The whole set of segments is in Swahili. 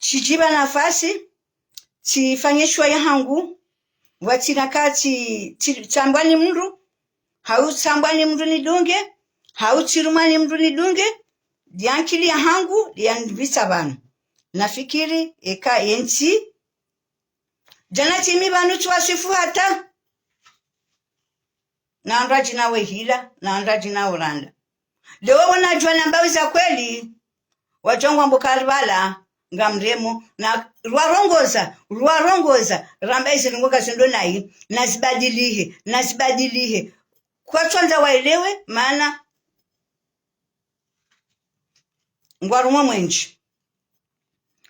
chijiba nafasi chifanyeshwa ya hangu watinaka chambwani mndu hau chambwani mndu nidunge hau chirumani mndu nidunge diankili ya hangu dianvisa banu nafikiri eka yensi jana timi banu tuwasifu hata na andraji na wehila na andraji na uranda leo wanajua nambawi za kweli wajongwa mbukaribala ngamremo na ruarongoza ramba iziringoka zindo nai nazibadilihe kwa chonza waelewe maana ngwarumwa mwenji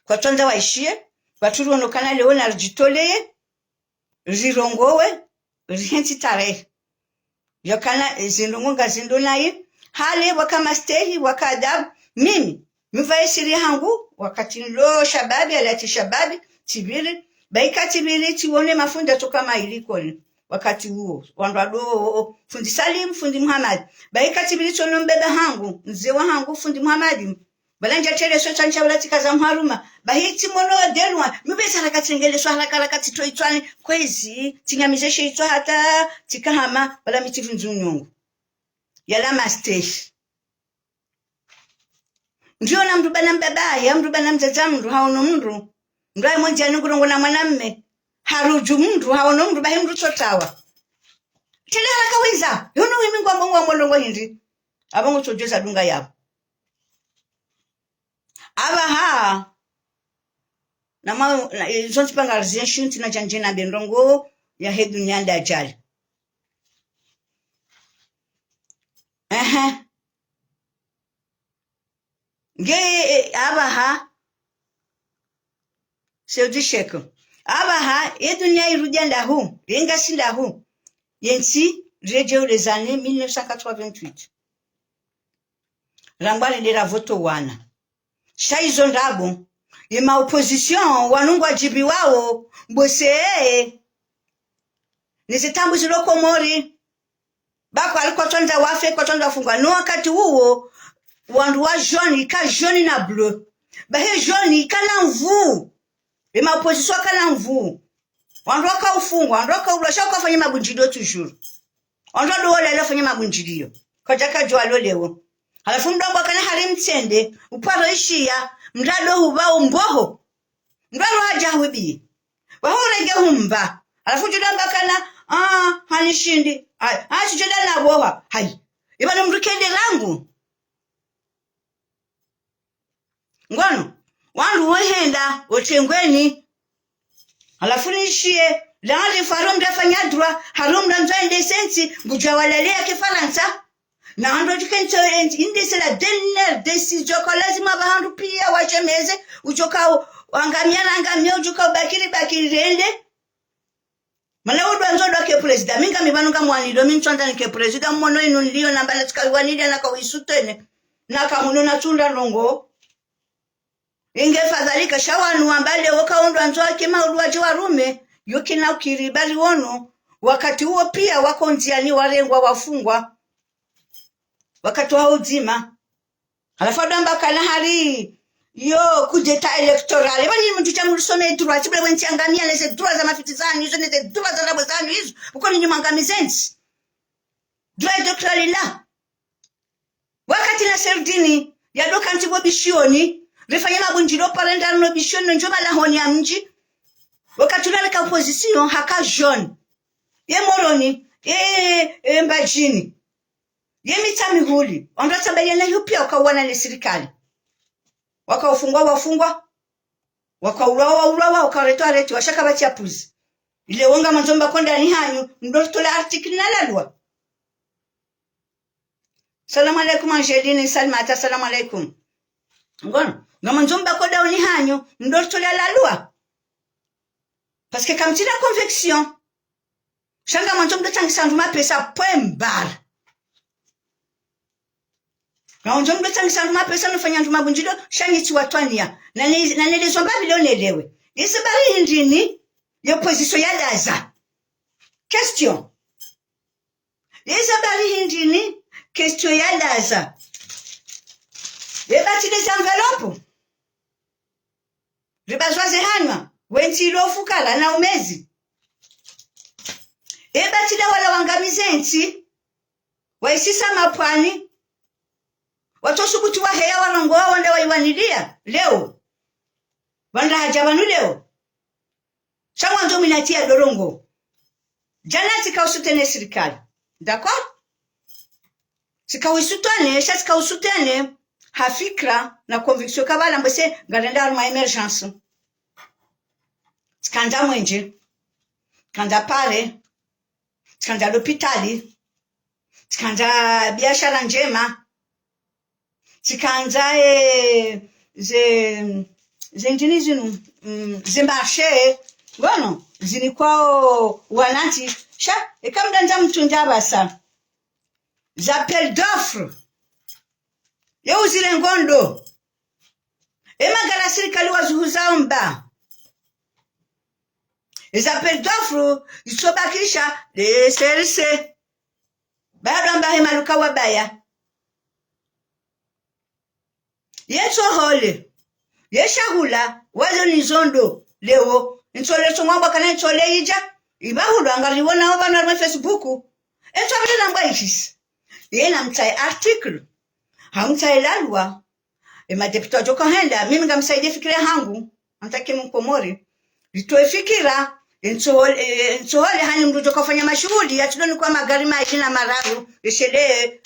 kwa chonza waishie waturu onokana leo na rjitoleye rirongowe rihensi tarehe yokana ziringoka zindo nai hale wakama stehi wakadabu mimi mvae siri hangu wakati lo shababi alati shababi tibiri baika tibiri tione mafunda toka mailikoni wakati huo wandwado fundi Salim fundi Muhammad baika tibiri tono mbebe hangu mzee wa hangu fundi Muhammad balanja tele so chancha ulati kaza mharuma bahiti mono denwa mbesa harakati ngele so harakati toitwani kwezi tinyamizeshe itwa hata tikahama bala mitivunzunyungu yala mastesh ndio na mndu bana mbabaya mndu bana mzaza mndu haono mndu ndai mmoja nukurongo na mwanamme haruju mndu haono mndu bahi mndu totawa tena kaweza yono wimi ngwa bongo molongo hindi abango tojeza dunga yabo abaha na ma zonti panga rzenshin tina janjena bendongo ya hedu nyanda ajali nge abaha seudisheko abaha edunya irujanda hu renga sinda hu yensi rejeu les années 1988 rangwale ndera voto wana shaizo ndabo yema opposition wanungwa jibi wao mbose nisitambu ziloko mori bako alikuwa tonza wafe kwa tonza fungwa no wakati huo wandu wa jaune ka jaune na bleu bahe jaune kana mvu ema opposition kana mvu wandu waka ufungwa wandu waka ulosha kwa fanya mabunjilio toujours wandu do wala la fanya mabunjilio kajaka jwa lolewo halafu mdombo kana hari mtsende uparo ishia mrado hubao mboho mrado haja hubi wahorege humba halafu judamba kana hanishindi chijoda na boha hai ibana mrukende langu ngono wandu wehenda otengweni halafu nishie lali farum dafanya droit harum nzende sensi bujawalelea kifaransa na ando jikencho indese la dernière décision ko lazima bahandu pia wachemeze uchoka angamia uchoka bakiri rende mala udwa nzodo ke president minga mibanuka mwanilo minchonda ke president mono inu nilio nambala tukaiwanile na kawisutene na kamuno na tunda longo inge fadhalika shawanu ambale wakaundwa nzoa kima ulwaji warume yukina ukiribali wono wakati huo pia wako njiani warengwa wafungwa wakati wa uzima halafu damba kana hari yo kujeta electoral bani mtu cha msome droit bale wenchi angamia leze droit za mafitizani hizo ni droit za rabozani hizo uko ni mangamizenzi droit electoral la wakati na serdini ya doka ntibo bishioni refanya mabunjiro parenda no bishioni njoma la honi ya mji wakati unaleka opposition haka jaune ye moroni mbajini yemita mihuli ondata bayana yupia ukawana ni serikali wafungwa wakaulawa ukaletwa reti washaka batia puzi ile wonga manzomba konda ni hanyu ndotola article nalalwa salamu alaykum Angeline Salmata salamu alaykum ngono ngamanzomba koda ni hanyu ndotola lalwa parce que comme tu la conviction shanga manzomba tangisa nduma pesa point bar na unjombe tangisa nduma pesa nufanya nduma bunjilo shangiti watwania na nelezo Babylon elewe isibari ndini yo position ya daza question isibari ndini question ya daza bati des enveloppes ribazwaze hanwa wenzi ilofukala na umezi ebatila wala wangamizenzi waisisa mapwani watosubuti wa heya warongo wao wanda waiwanilia leo wanda hajabanu leo shawa ndo minatia dorongo jana zikausutene serikali d'accord zikausutene hafikra na conviction kabala mbese ngalenda ma emergence skanda mwenje skanda pale skanda l'hopitali skanda biashara njema skanda zengini zinu zimarché bueno zini kwao wanati sha ekamdanja mtunda basa j'appelle d'offre yo zile ngondo emagala serikali wazuhuzao mba appels d'offre isobakisha de serse bado mba hemaluka wabaya yeso hole yeshahula wazo nizondo leo ntole tumwamba kana ntole ija ibahulu angaliona bana na Facebook ntole namba ishis yena mtai article hamtailalwa madeputati okahenda mimi ngamsaidia fikira hangu antaki mkomori litoe fikira ntsole hani mrujo kufanya mashuhudi atudoni kwa magari maishina mararu yeshele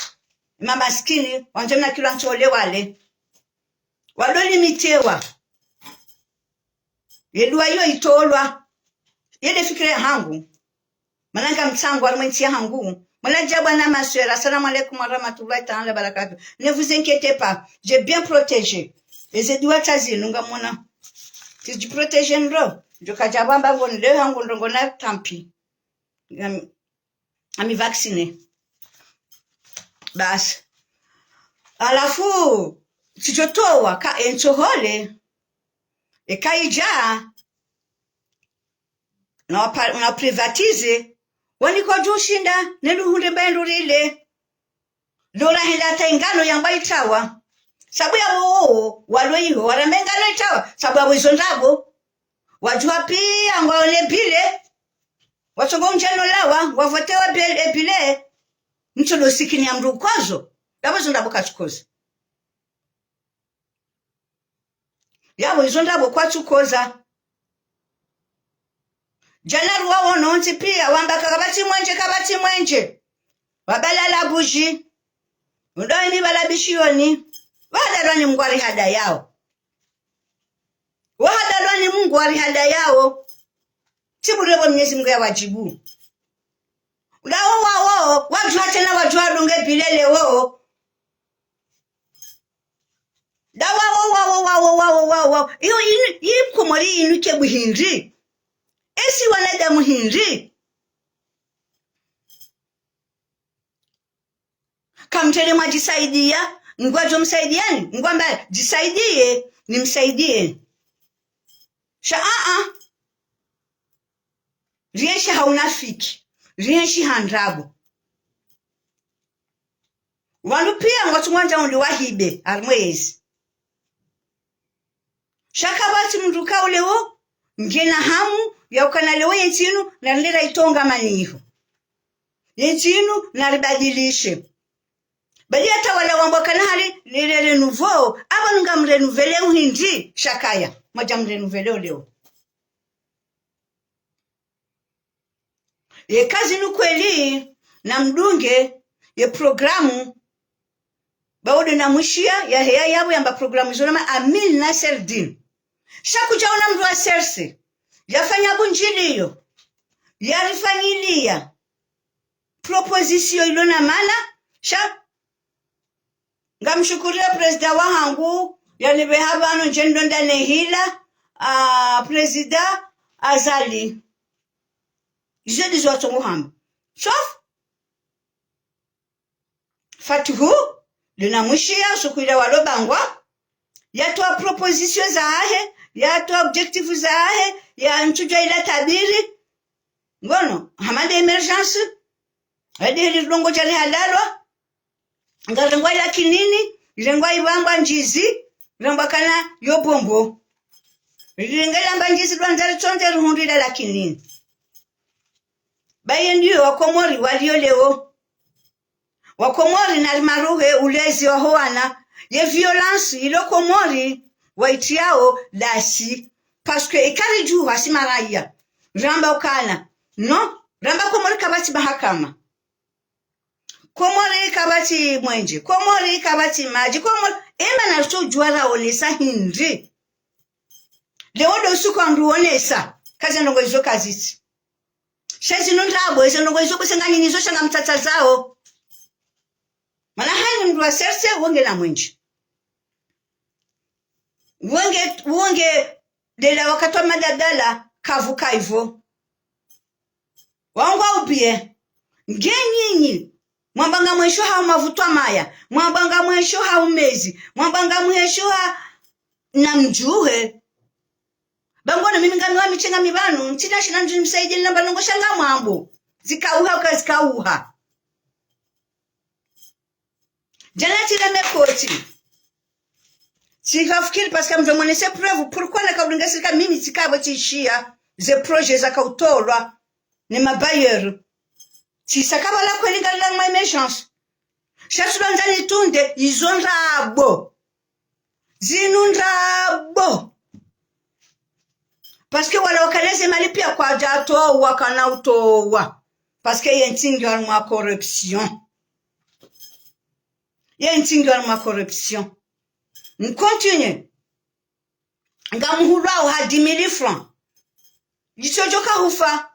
mamaskini wanjemna kilo ntole wale wadoli mitewa yedua hiyo itolwa yede fikira hangu mananga mtsangu alimwentia hangu Manadia bwana ma soeur, assalamu alaikum wa rahmatullahi ta'ala barakatuh. Ne vous inquiétez pas, j'ai bien protégé. Les edouard tazi nunga mona. Si tu protèges ndo, jokajabamba gon le hangu ndongona tampi. Ami vacciné. Bas. Alafu sijotoa ka entohole e kaija na privatize Waniko jushinda neluhunde mbendurile Lola henda taingano yamba itawa Sabu ya woo Waloiho waramengano itawa Sabu ya wizondabo Wajua pia waone bile Watongo mchano lawa Wafotewa bile Mchono sikini ya mru kwazo Yabo zondabo kachukoza Yabo wizondabo kwa chukoza Janaru wao nonti pia wambaka kabati mwenje wabalala buji ndo ni balabishioni wadalwani Mungu ari hada yao wadalwani Mungu ari hada yao tiburebo Mwenyezi Mungu ya wajibu Udawo wao wajua tena wajua lunge bilele wao dawa wao iyo yikomori inuke buhinri Esi wanadamu hinri. Kamtele majisaidia, ngwajo msaidiani, ngwamba jisaidie, nimsaidie. Rienshi haunafiki, rienshi handrabu. Wandu pia ngwatu mwanja undi wahibe, armwezi. Shakabati mruka uleo, ngena hamu, ya ukanalewo yentinu na nilera itonga maniho. Yentinu na ribadilishe. Bali hata wala wambakana hali nile renouveau. Aba nunga mrenouvele uhindi shakaya. Maja mrenouvele leo. Ye kazi nukweli na mdunge ye programu baude na mwishia ya heya yabu yamba programu zonama Amil Nasser Din. Shaku jaona mdu wa serse. Yafanya bunjiliyo. Yarifanyilia. Proposition ilona mana. Sha. Ngamshukuria presida wa hangu. Yanibe habano njendonda nehila. Presida Azali. Jedi zoto muhamu. Sof. Fatuhu. Lina mwishia. Sukuira walobangwa. Yatoa proposition za ahe. Yatoa objective za ahe. Ya nchujwa ila tabiri. Ngono. Hamade emergence. Hadi hili longo jali halalwa. Ngarengwa ila kinini. Ilengwa ibangwa njizi. Ilengwa kana yobombo. Rilingela mbanjizi lwanzari chonde ruhundila lakini. Baye ndiyo wakomori walio leo. Wakomori na maruhe ulezi wa hoana. Ye violence ilo komori waitiao lasi. Paske ikari juu hasimaraia. Ramba ukana. No? Ramba komori kabati mahakama. Komori kabati mwenje. Komori kabati maji. Komori. Ema na ruto juara onesa hindi. Leodo usuko anduonesa. Kazi nongo izo kaziti. Shezi nundabo. Ese nongo izo kusenganyi nizo shanga mtata zao. Mana hani mduwa serse wonge na mwenje. Wonge dela wakatwa madadala kavuka ivo. Wangwa upie. Ngenyinyi. Mwambanga mwesho hao mavutwa maya. Mwambanga mwesho hao mezi. Mwambanga mwesho ha na mjuhe. Bangwana mimi ngamiwa michenga mibanu. Mchina shina njini msaidi namba nungo shanga mwambo. Zikauha uka zikauha. Jana tila mekoti. Sikafikiri paska mjwa mwenese prevu. Pourquoi na kabringa sika mimi tikabo tishia. Ze proje za kautolwa. Ni mabayeru. Tisakaba la kweli ngala ma méchance. Shasulanzani tunde izonrabo. Zinunrabo. Parce que wala wakaleze malipia kwa jato wakana utowa. Parce que yentingi alma corruption. Yentingi alma corruption. On continue. Ngamuhulwa ha 10,000 francs. Jisojoka hufa.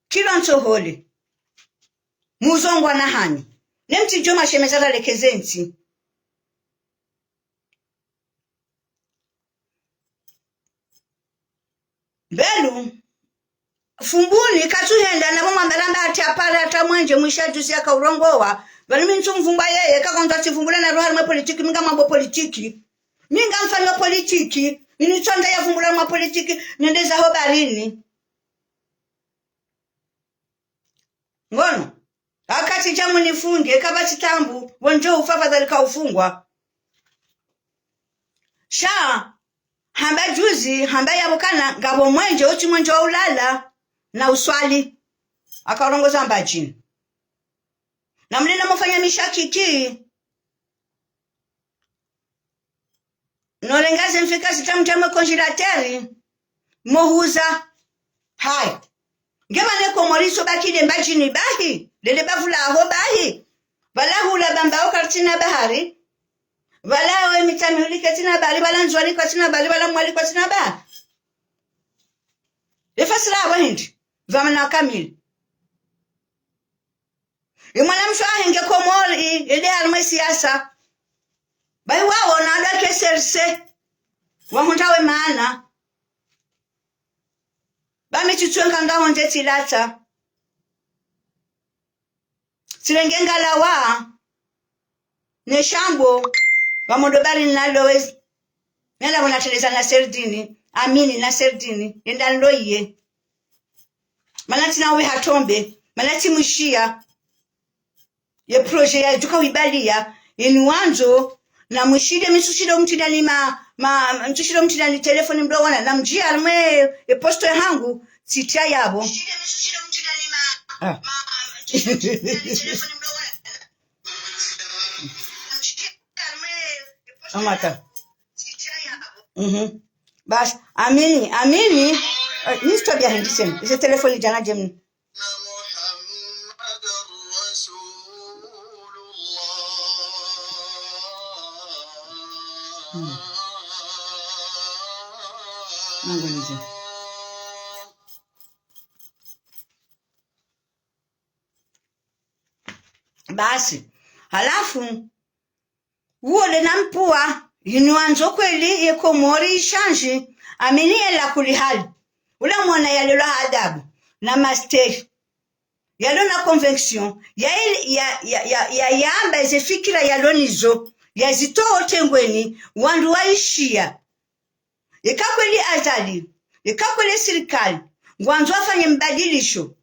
Kilanto holi. Muzongwa na hani. Nemti joma shemezala lekezenti. Belu. Fumbuni katuhenda na mama mbalamba ati apara ata mwenje mwishajusi ya kaurongowa. Bali mintu mfumba yeye kakonza chifumbula na roha mwa politiki minga mambo politiki. Minga mfano politiki. Inichonda ya fumbula mwa politiki nendeza hobarini. Ngono. Akati jamu nifunge kabati tambu wonjo ufafadhali kaufungwa. Sha hamba juzi hamba ya mukana ngabo mwenje uchi mwenje wa ulala na uswali akarongoza mbajini. Na mlina mufanya mishakiki. Nolengaze mfika sitamu jamu konjilateri mohuza hai. Ngema neko moriso bakide mbajini bahi. Lele bavula aho bahi. Wala hula bambao kartina bahari. Wala we mitamihuli katina bahari. Wala nzwali katina bahari. Wala mwali katina bahari. Lefasila aho hindi. Vamana kamili. Imwana mshwa henge komori. Ile arme siyasa. Bahi wao naada keserse. Wahuntawe maana. Bami chuchuenga nga honje tilata. Silengenga la wa. Neshambo. Wamodobari nalowezi. Nela wanateleza na serdini. Amini na serdini. Yenda nloye. Manati na we hatombe. Manati mwishia. Ye proje ya juka wibalia. Inuanzo. Na mwishide misushide mtidani mtushide mtidani telefoni mdowana. Na mjia alme posto ya hangu. Sitia yabo. Mwishide misushide mtidani telefoni mdowana. Amata. Sitia yabo. Bas, amini. Nisto bia hendisem. Ise telefoni jana jemni. Ngonize. Basi, halafu uole na mpua inuanzo kweli yeko mori ishanji amenie la kulihali ula mwana yalelo adabu na master yalo na convention ya yamba izefikira yalonizo yazitoa otengweni wandu waishia ikakweli azali ikakweli serikali ngwanzo afanye mbadilisho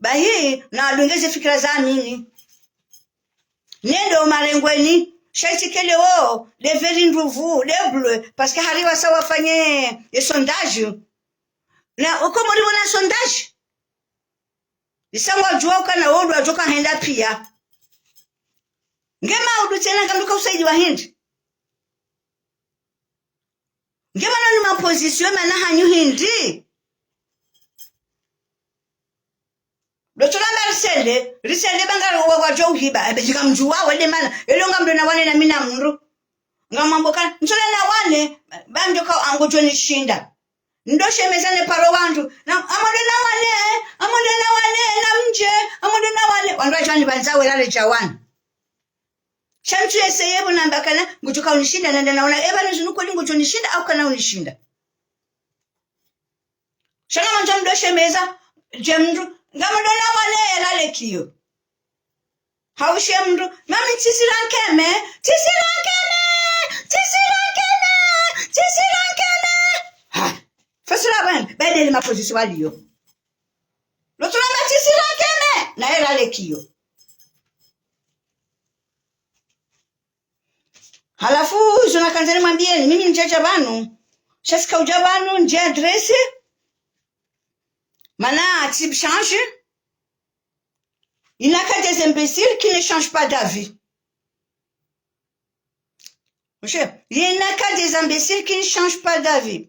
bahi na alungeze fikira za nini nendo marengweni Chaiti que les verins nouveaux, les bleus, parce que arrive à savoir faire des sondages. Na, comment on a un sondage? Les sangs du Wakana ou du Joka Henda Pia. Ngema ou du Tena Galuka Saidi Wahind. Ngema no ma position, mana hanyu hindi. Risele banga wa jo hiba abejika mjuwa wale mana elonga mdo na wane na mina mru ngamamboka ntole na wane banjo ka angojo ni shinda ndoshe mezane paro wantu na amode na wane na mje amode na wane wandu ajani banzawe lale chawana shantu yeseyebo nambakana ngujoka unishinda nanda naona eba nizunuko lingojo nishinda au kana unishinda shana manja ndoshe meza jemru Ngamodo na wane lale kiyo. Haushe mdu. Mami tisirankeme. Ha. Fasura wan. Bede ma position waliyo. Lotula ma tisirankeme. Na lale kiyo. Halafu zunakanzani mwambieni mimi nje jabanu. Shafika ujabanu nje adresi. Maintenant, type change. Il n'y a que des imbéciles qui ne changent pas d'avis. Il n'y a que des imbéciles qui ne changent pas d'avis.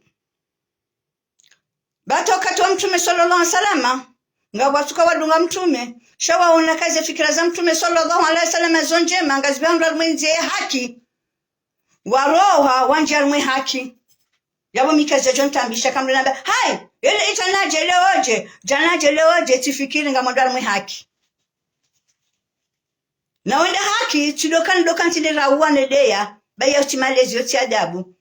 Bato katwa mtume sallallahu alaihi wasallam. Ngawatuka wadunga mtume. Shawa unakaze fikira za mtume sallallahu alaihi wasallam zonjema ngazibandwa mwenzie haki. Waroha wanjarmwe haki. Yabo mikaze jontambisha kamlamba. Hai! Ele janaje leoje tifikiri ngamondwa mwe haki. Na wenda haki dokan tile rawane deya baya utimalezi yoti adabu.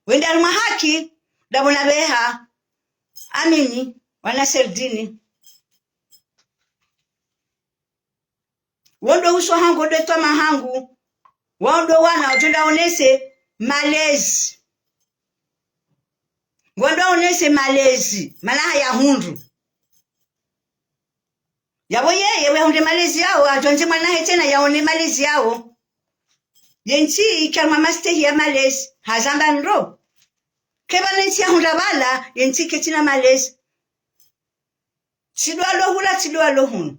Wenda mwe haki dabona beha amini wana serdini. Wondo uso hangu deto mahangu. Wondo wana ojunda onese malezi. Ngondo onese malezi, malaha ya hundu. Yabo yeye hunde malezi yao, ajonje mwanahe tena yaone malezi yao. Yenti ikarma maste ya malezi, hazamba nro. Keba nenti ya hundabala, yenti ketina malezi. Tidwa lo hunu.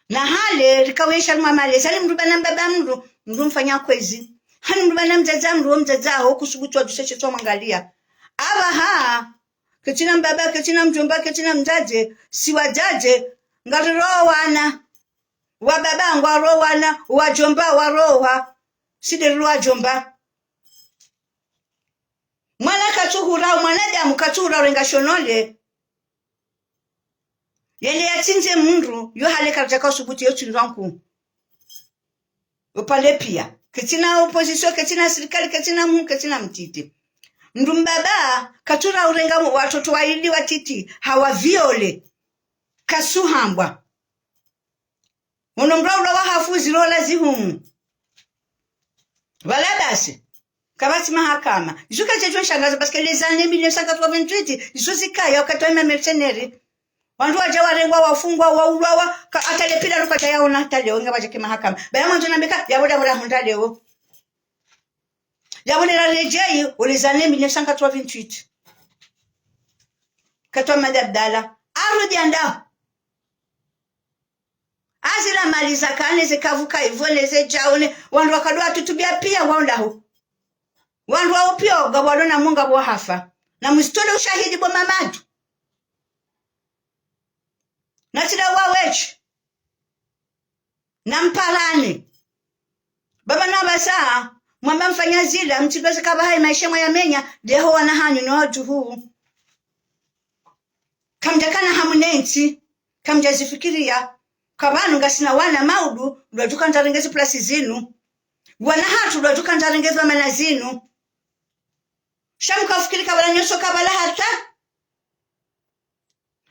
Na hale, rikawesha luma malezi, hali mruba na mbaba mru mfanya kwezi. Hali mruba na mzaza ho kusubutu wa duseche tuwa mangalia. Abaha, ketina mbaba, ketina mjomba, ketina mzaje, siwa jaje, ngari roho wana. Wababa ngwa roho wana, wajomba wa roha, side roha jomba. Mwana katuhura, mwanadamu katuhura renga shonole. Yele ya tinze mundu, yu hale karjaka usubuti yotu nranku. Upale pia, ketina opozisyon, ketina serikali, ketina mungu, ketina mtiti. Ndumbaba katura urenga watoto waili watiti hawa viole kasuhambwa unomra ula wahafuzi lola zihumu wala basi kabati mahakama juka checho shangaza parce que les années 1988 isozikaya wakatoa mercenaires wandu waja warengwa wafungwa waulwa atalepila rukata yao na taleo ngabaje ke mahakama baya mwanzo nambeka yaboda hundaleo Yabonera rejei les années 1988. Katwa madabdala. Arudi anda. Azila maliza kane zikavuka ivone zejaone. Wandu wakadua tutubia pia waundahu. Wandu wao pia gawalona munga bwa hafa. Na mstole ushahidi bwa mamadu. Natila wawechi. Na mpalani. Baba na basa. Mwamba mfanya zila, mtigozi kabahai maisha mwa ya menya, deho wana hanyu no watu huu. Kamjakana hamunenti, kamjazifikiria, kabanu ngasina wana maudu, duwajuka ntarengezi plasi zinu. Wana hatu duwajuka ntarengezi wa mana zinu. Shamuka ufikiri kabala nyoso kabala hata.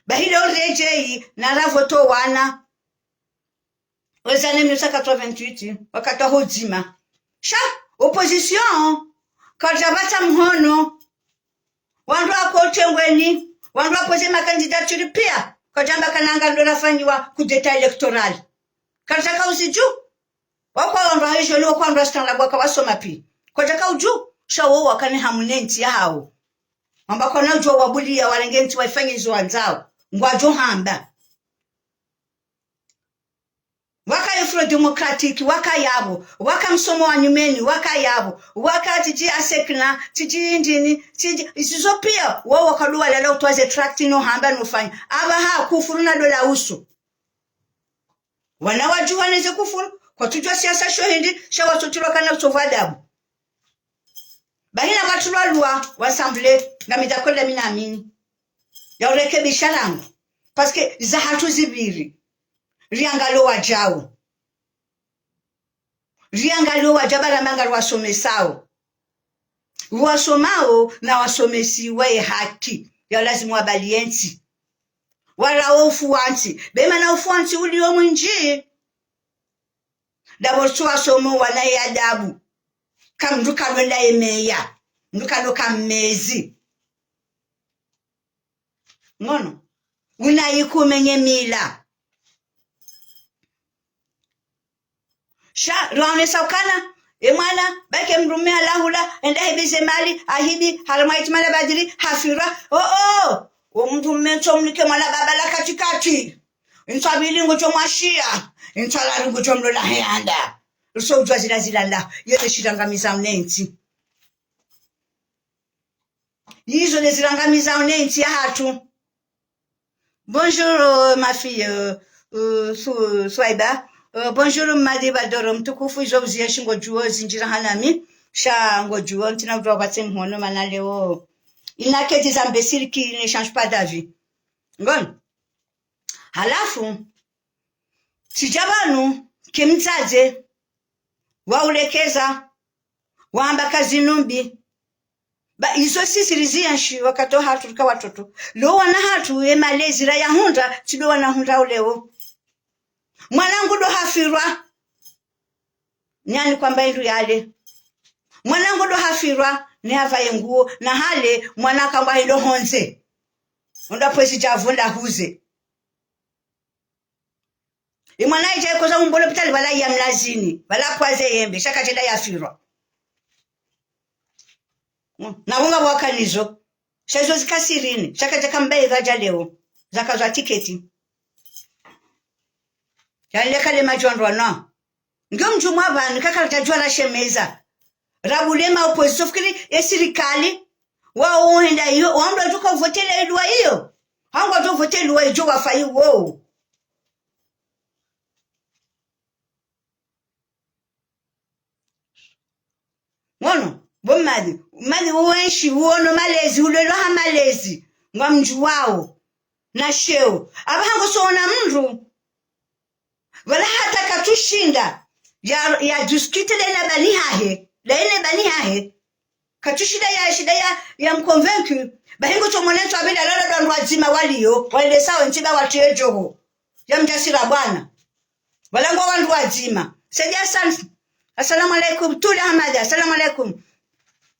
Bahile orejei, na ravoto wana. Wezane 1988, wakata hojima. Opposition kajabata mhono wandu akotengweni wandu apoze makandidature pia kajamba kananga ndo nafanywa kudeta electoral kajaka usiju wakwa wandu haisho ni wakwa wandu astanga bwaka wasoma pi kwa jaka uju shawo wakane hamunenti ya hao ambako na uju wabulia walengenti waifanye hizo wanzao ngwajo hamba waka Afro Democratic waka yabo waka msomo wa nyumeni waka yabo waka tiji asekna tiji indini tiji isizo pia wao wakaluwa lala utwaze tract no hamba nufanya aba ha kufuru na dola usu wanawajua neze kufuru kwa tujua siasa sho hindi shawa sotiro kana usovadabu bahina watulwa wasamble ngamida kola mina amini ya urekebisha langu paske za hatu zibiri riangalo wajao riangalo wajabala manga wasomesao wasomao na wasomesi wae haki ya lazima wabalienti wala ufuanti bema na ufuanti ulio mwinji dabo tuwa somo wanaye adabu kamduka lwenda emeya nduka loka mmezi ngono unayikumenye mila sha rwane saukana emwana bake mrumea lahula enda hebize mali ahidi haramait mala badiri hafira mtu mmeto mlike mwana babala katikati insabili ngocho mwashia insala ngocho mlola heanda so ujwa zila la yete shirangamiza unenti yizo les zirangamiza unenti ya hatu. Bonjour ma fille Swaiba. Bonjour madi badoro mtukufu izobuzia shingo juo zinjira hanami sha ngo juo ntina udwa batse mhono manaleo inake dizambesiri qui ne change pas d'avis ngon halafu sijabanu kimtsaje waulekeza waamba kazi numbi ba izo sisirizia nshi wakato hatu ka watoto lo wana hatu emalezi ra yahunda tido wana hunda uleo mwanangu do hafirwa nyani kwamba indu yale mwanangu do hafirwa ni havaye nguo na hale mwanaka mba ndo honze onda pwesi javunda huze imwana ije koza umbolo pitali bala ya mlazini bala kwaze yembe shaka chenda yafirwa na unga wakanizo shazo zikasirini shaka jakambaye gaja leo zakazwa tiketi yale kale majondo na ngom mjumwa abantu kakarajwa la shemeza rabulema opposition fikiri esirikali wao uenda hiyo wamdo tuko votele edwa hiyo hango to votele wa ijo wafai wo ngono bomadi mali uwenshi uono malezi ulelo ha malezi ngamju wao na sheo abahango soona mndu wala hata katushinda ya juskite na bani hahe la ine bani hahe katushinda ya shida ya mconvaincu bahingo chomoneto abenda lala ndo wazima walio wale sawa ntiba watejoho ya mjasira bwana wala ngo wandu wazima seja sana assalamu alaikum tuli hamada assalamu alaikum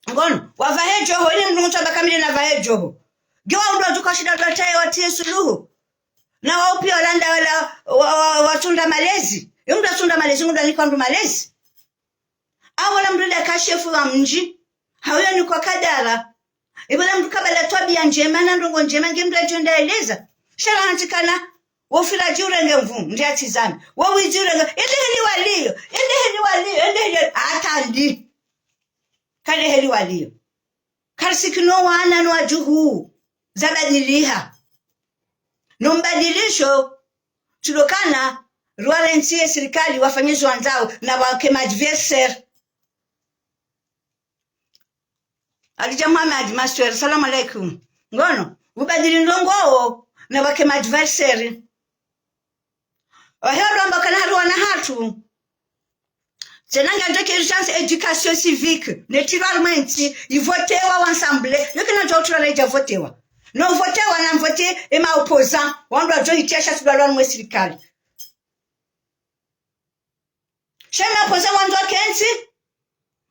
ngono wavahejoho ile mndu mtaba kamili na vahejoho gwa ndo tukashida dataye watie suluhu na wao pia walanda wala watunda malezi yumda tunda malezi ngunda ni kwandu malezi awala mrida kashefu wa mji hawya ni kwa kadara ibala mtu kabala twabia njema na ndongo njema ngemda jonda eleza shara hantikana wofira jurenge mvu ndi atizana wawi jurenge endeheli walio atandi kale heli walio karsikino wana no ajuhu zabadiliha nombadilisho tulokana ruarentie serikali wafanyizo wanzao na wakema adversaire alija Muhammad master salamu alaikum ngono ubadili ndongo na wakema adversaire wahero ambakana haruana hatu senanga ndeke chance education civique naturellement il votewa ensemble yokina jotura leja votewa no votewa na mvote ema opposant wando ajo itiasha tudalwa mwe serikali shema opposant wando kensi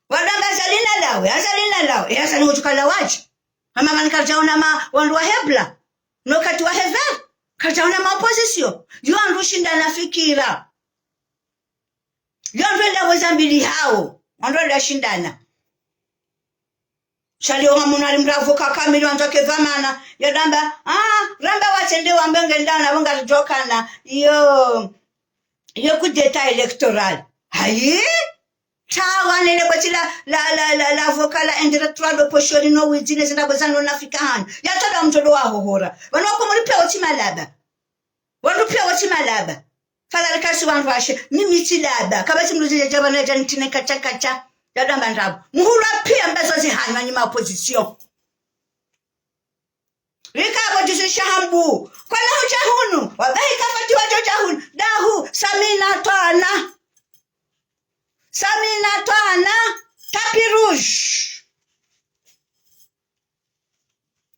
wadanga azalina lawe yasa ni utukala waji mama manikarjaona ma wando wa hebla no kati wa hever karjaona ma opposition yo andu shinda nafikira Yonvenda wezambili hao wandola shindana Shalio hamunari mravuka kamili wanzoke vamana yadamba ramba watende wambenge ndana wanga jokana yo kudeta electoral hayi tawa nele kwatila la vokala indirectoral opposition no witness ndabozano nafikana yatada mtodo wa hohora wanoko muri pewo timalaba wandu pewo timalaba fala kasi wandu washe mimi tilaba kabati mruzije jabana jantine kacha yadamba ndabu muhura pia mbezo zihanywa nyuma opposition Rikabo jisi shahambu kwa lahu jahunu wabahi kafati wajo jahunu dahu Samina toana tapi rouge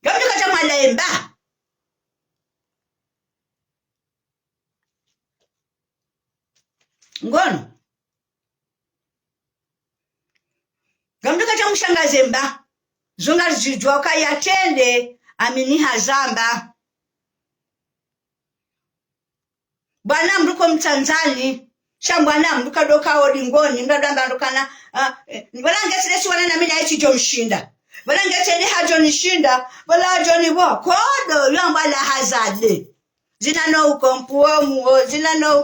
Gamdu kacha malemba Ngono Gamdu kacha mshangazemba Zunga zijua kayatende Amini hazamba Bwana mruko mtanzani Shambwana mruka doka olingoni Mdadamba ndukana Walange silesi wana mina iti jo mshinda Walange teni hajo nishinda Wala hajo nibo Kodo yamba la hazade Zina no ukompuomu Zina no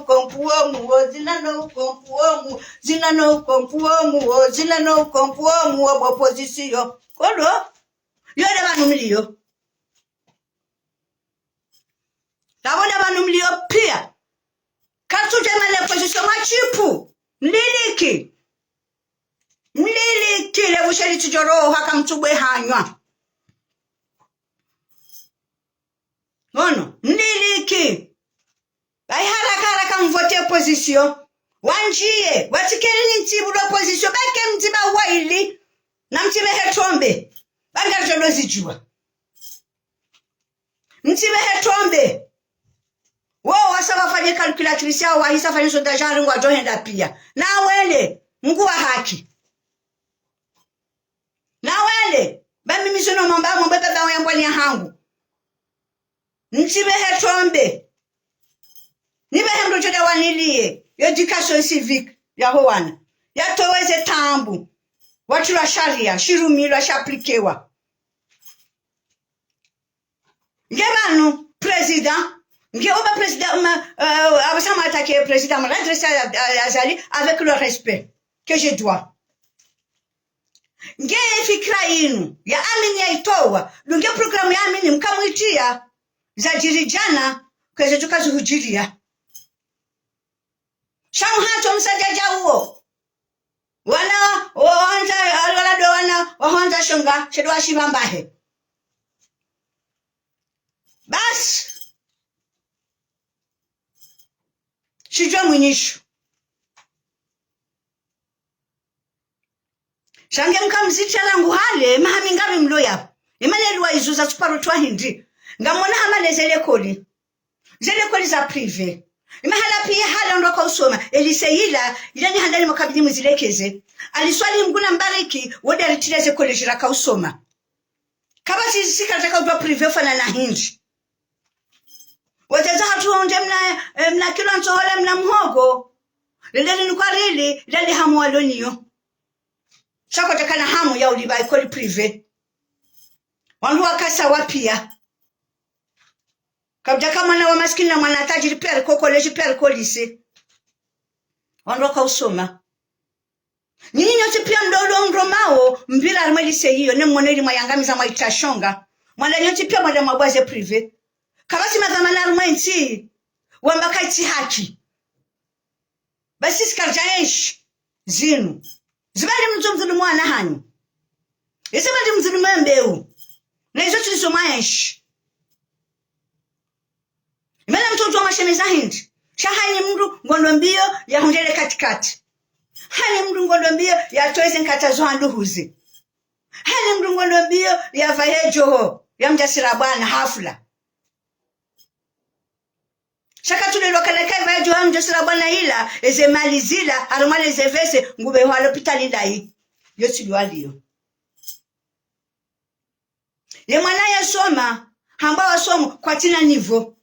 ukompuomu Opposition Kodo Yode banumiliyo Tabona banumiliyo pia Katuje mane opposition machipu Mliliki Levusheli tijoro haka mtubwe hanywa Ono Mliliki Bai haraka mvote opposition Wanjie Watikeni ntibu do opposition Bake mtiba waili Na mtibe hetombe Banga jolo zijua Mtibe hetombe Wao wasaba fanye calculatrice yao wahisa fanye sondajari wajohenda pia. Na wele Mungu wa haki. Na wele bami misono mambo bebe ba yambwani ya hangu. Ntibe hetombe. Nibe hemdo joda wanilie education civique ya howana. Ya toweze tambu. Watu la sharia shirumira shaplikewa. Ngebanu president Nge oba président abasama attaquer président m'a adressé à Azali avec le respect que je dois. Nge fikra inu ya amini ya itowa lunge programu ya amini mkamwitia za jirijana kweze tukazi hujiria. Shamu hato msajaja huo. Wana wahonza shunga shedwa shibambahe. Bas Shijwa mwinishu. Shange mkamziti alangu hale, mahami ngabi mlo yapu. Imane luwa izuza suparu tuwa hindi. Ngamona hamale zele koli za prive. Imahala pia hala ndoka usoma. Elise hila, ilani handali makabidi mzilekeze. Aliswali mguna mbariki, wode alitileze koli jiraka usoma. Kabasi sika nataka udwa prive ufana na hindi. Wateza hatu onde mna kilo ntohola mna mhogo. Lelele nukwarili, lele hamu waloniyo. Shako takana hamu ya uliba ikoli prive. Wandu wakasa wapia. Kabda kama na wamaskini na mwanataji riperi kokoleji peri kolise. Wandu waka usoma. Nini nyote pia mdodo mromao mbila armelise hiyo. Ne mwaneli mayangamiza maitashonga. Mwanda nyote pia mwanda mabwaze prive. Kabasi madhamana armenti wambaka iti haki. Basi sikarjaesh zinu. Zibali mzulu mwana hanyu. Isibali mzulu mbeu. Na hizo tulisomaesh. Imela mtoto wa mashemeza hindi. Shahani mndu ngondo mbio ya hundele katikati. Hani mndu ngondo mbio ya toeze nkatazo handuhuzi. Hani mndu ngondo mbio ya vahejoho ya mjasira bwana hafla. Shaka tulelo kaleka vahejoho ya mjasira bwana ila eze mali zila harumale eze vese ngube walo pitali ndai. Yosi luwaliyo. Le mwana ya soma hamba wa somo kwa tina nivo.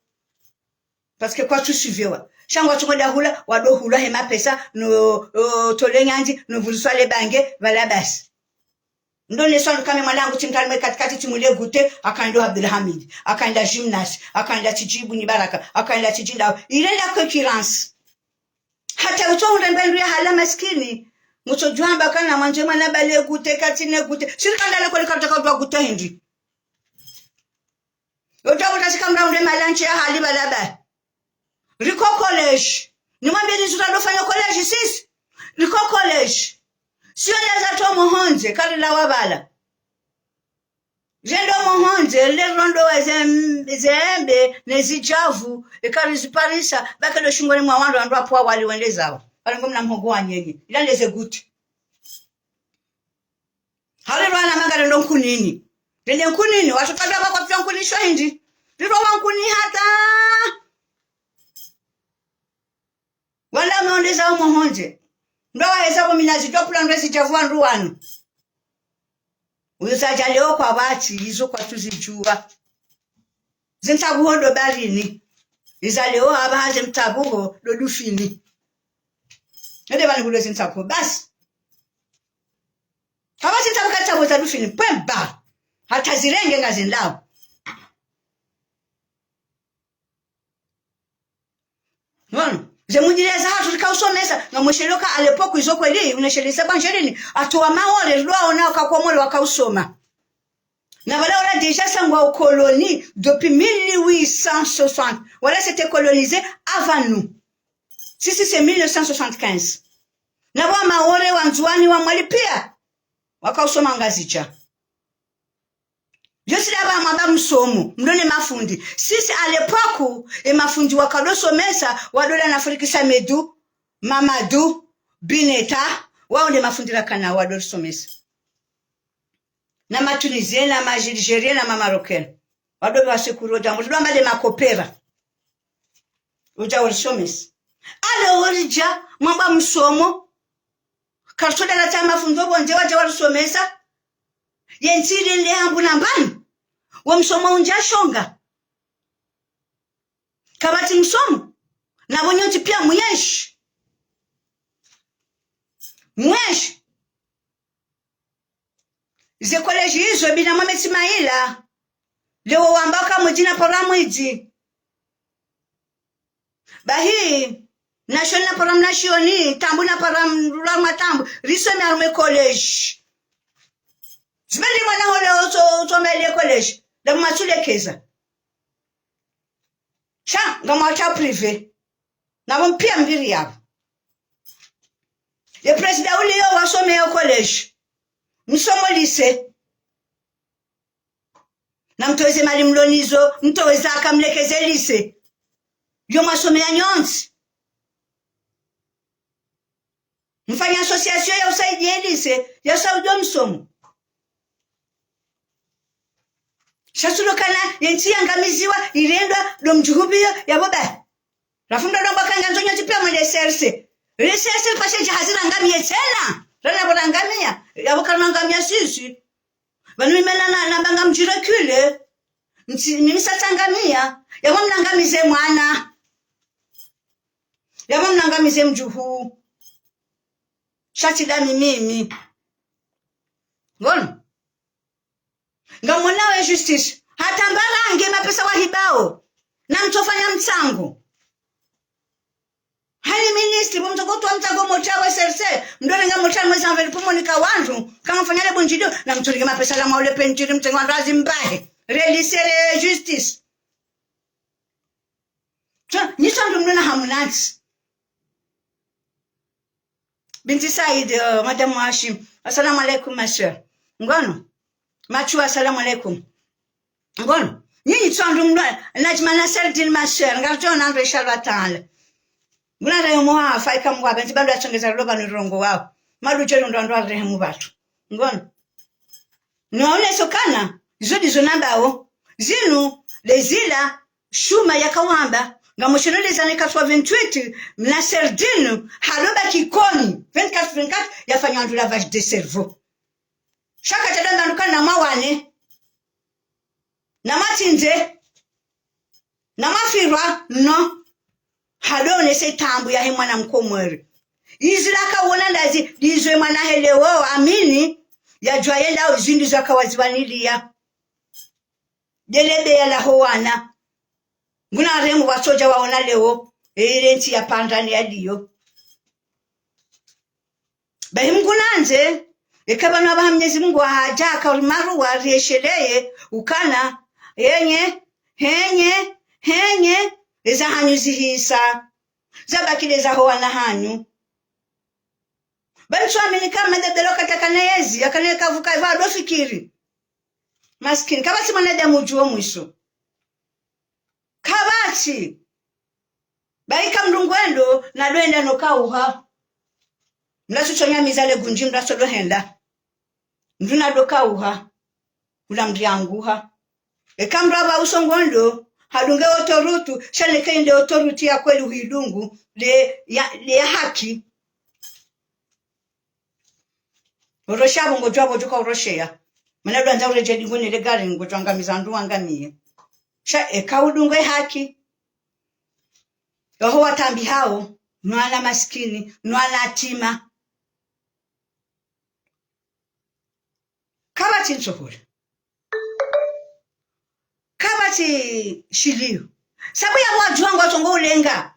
Parce que kwa tu suivewa. shangwa tukwenda hula wado hula hema pesa no tole nyanzi no vuluswale bange vala basi ndo neswa kama mwanangu timtalme katikati timulie gute akaenda Abdulhamid akaenda gymnase akaenda tijibu ni baraka akaenda tijinda ile la concurrence hata utonde mbendu ya hala maskini mutojwamba kana manje mwana bale gute katine gute sirikanda le kole kataka kwa gute hindi utabuta sikamra unde malanchi ya hali balaba Riko college ni mwambie ni tutadofanya college sisi Riko college sio yaza to muhonze kali la wabala jendo muhonze le rondo zembe nezijavu ekali ziparisa bakalo shingoni mwa wandu andu apo wali wendezao balingomna mhogo nyenye ila ndeze guti hali rwana mangalo ndo nkunini ndende nkunini watu kadwa kwa pya nkunisho hindi ndiro wankuni hata wala meondezao muhonze ndo waweza kuminazi topula ndwezi javua nruwanu uyosaja leo kwa wati hizo kwa tuzijua zintabuho ndo barini iza leo haba haze mtabuho ndo dufini nede bani kulo zintabuho basi kama zintabuho katabuho za dufini pwemba hata zirenge nga zindao nono Zemujileza hatu tukausomesa na mwesheloka alepoku izoko ili unesheleza banjerini atuwa maole lwao nao kakuamole wakausoma na wala wala déjà sangwa au colonie depuis 1860 voilà c'était colonisé avant nous sisi c'est 1975 na wa maole wanzuani wa mwali pia wakausoma ngazicha Josi laba maba msomo, mdone mafundi. Sisi alepoku, mafundi wakadosomesa, wadola na Afrika Medu, Mamadou, Bineta, waonde mafundi lakana wadosomesa. Na Matunisienne, na Algérienne, na Marocaine. Wadola wasekuru oja, wadola mbade makopera. Oja wadosomesa. Ale orija, maba msomo, kartoda la tama fundo bonje waja wadosomesa. Yensiri le ambu nambani wa msomo unja shonga kabati msomo na wonyoti pia mweshi ze college hizo bina mama Ismaila leo wambaka mjina programu hizi bahi national program nationi tambu na program rama tambu risome arme college Zimeli mwana hole utomele college. Da mwachule keza. Cha, nga mwacha privé. Na mpia mbiri yabu. Le president uli yo wasome yo college. Msomo lise. Na mtoweze mali mlonizo. Mtoweze akamlekeze lise. Yo mwasome ya nyonzi. Mfanya association ya usaidi ya lise. Ya saudio msomo. Shasulokana yenti yangamiziwa irendwa do mjugubio ya boba rafunda ndo bakanga nzonya tipia mwende serse reserse pashe jahazira ngamie tena rana bola ngamia ya bokana ngamia sisi banu mimena na banga mjirekule mimi satangamia ya mwana ngamize mwana ya mwana ngamize mjuhu shati dami mimi ngono Ngamona wa justice hata mbarange mapesa wahibao na mtofanya mtsango hali ministri bomtokoto wa mtsango motawa serse mdole ngamotawa mwezi anveli pumonika wanju kama fanyale bonjidio na mtolinge mapesa la maule penjiri mtengo andazi mbahe realisere justice nisandu mdona hamunansi binti Said madame Hashim assalamu alaikum ma soeur ngono Machu assalamu alaikum. Ngono, nyinyi tsandu mdwa najmana serdin ma soeur ngarjo na ndo charlatan. Nguna rayo moha faika mwa benti bado achongeza roba ni rongo wao. Madu chelo ndo ndo rehemu batu. Ngono. Naone sokana zodi zonamba o. Zinu lezila shuma ya kawamba ngamoshino les années 88 na serdin haloba kikoni 24 yafanya ndu lavage de cerveau. Shaka tadanda nukana na mawane, na matinze, na mafirwa, no. hadone se tambu ya he mwana mkomwere izilaka wona ndazi dizwe mwana helewo amini ya jwayenda uzindi zakawaziwanilia delebe ya la hoana nguna remu wasoja waona leo nti ya pandani ya diyo bahi mgunanze ekabana abahamyezi Mungu hajaka ulimaru waresheleye ukana henye eza hanyu zihisa zabakile za hoana hanyu bantu aminika madedelo katakanezi akaneka vuka vado fikiri maskini kabati mwanadamu juo mwiso kabati baika mrungwendo na doenda nokauha mlasu chonya mizale gunji mlasu dohenda nduna dokauha kula mrianguha ekamraba usongondo hadunge otorutu shaneke inde otoruti ya kweli huidungu le haki oroshabu ngojwabo joka oroshea manado anza ureje dingone le gari ngojwanga mizandu angamie sha ekaudunge haki roho watambi hao nwana maskini nwana atima kabati nsohuri kabati shiliu sabu ya wajwango tongo ulenga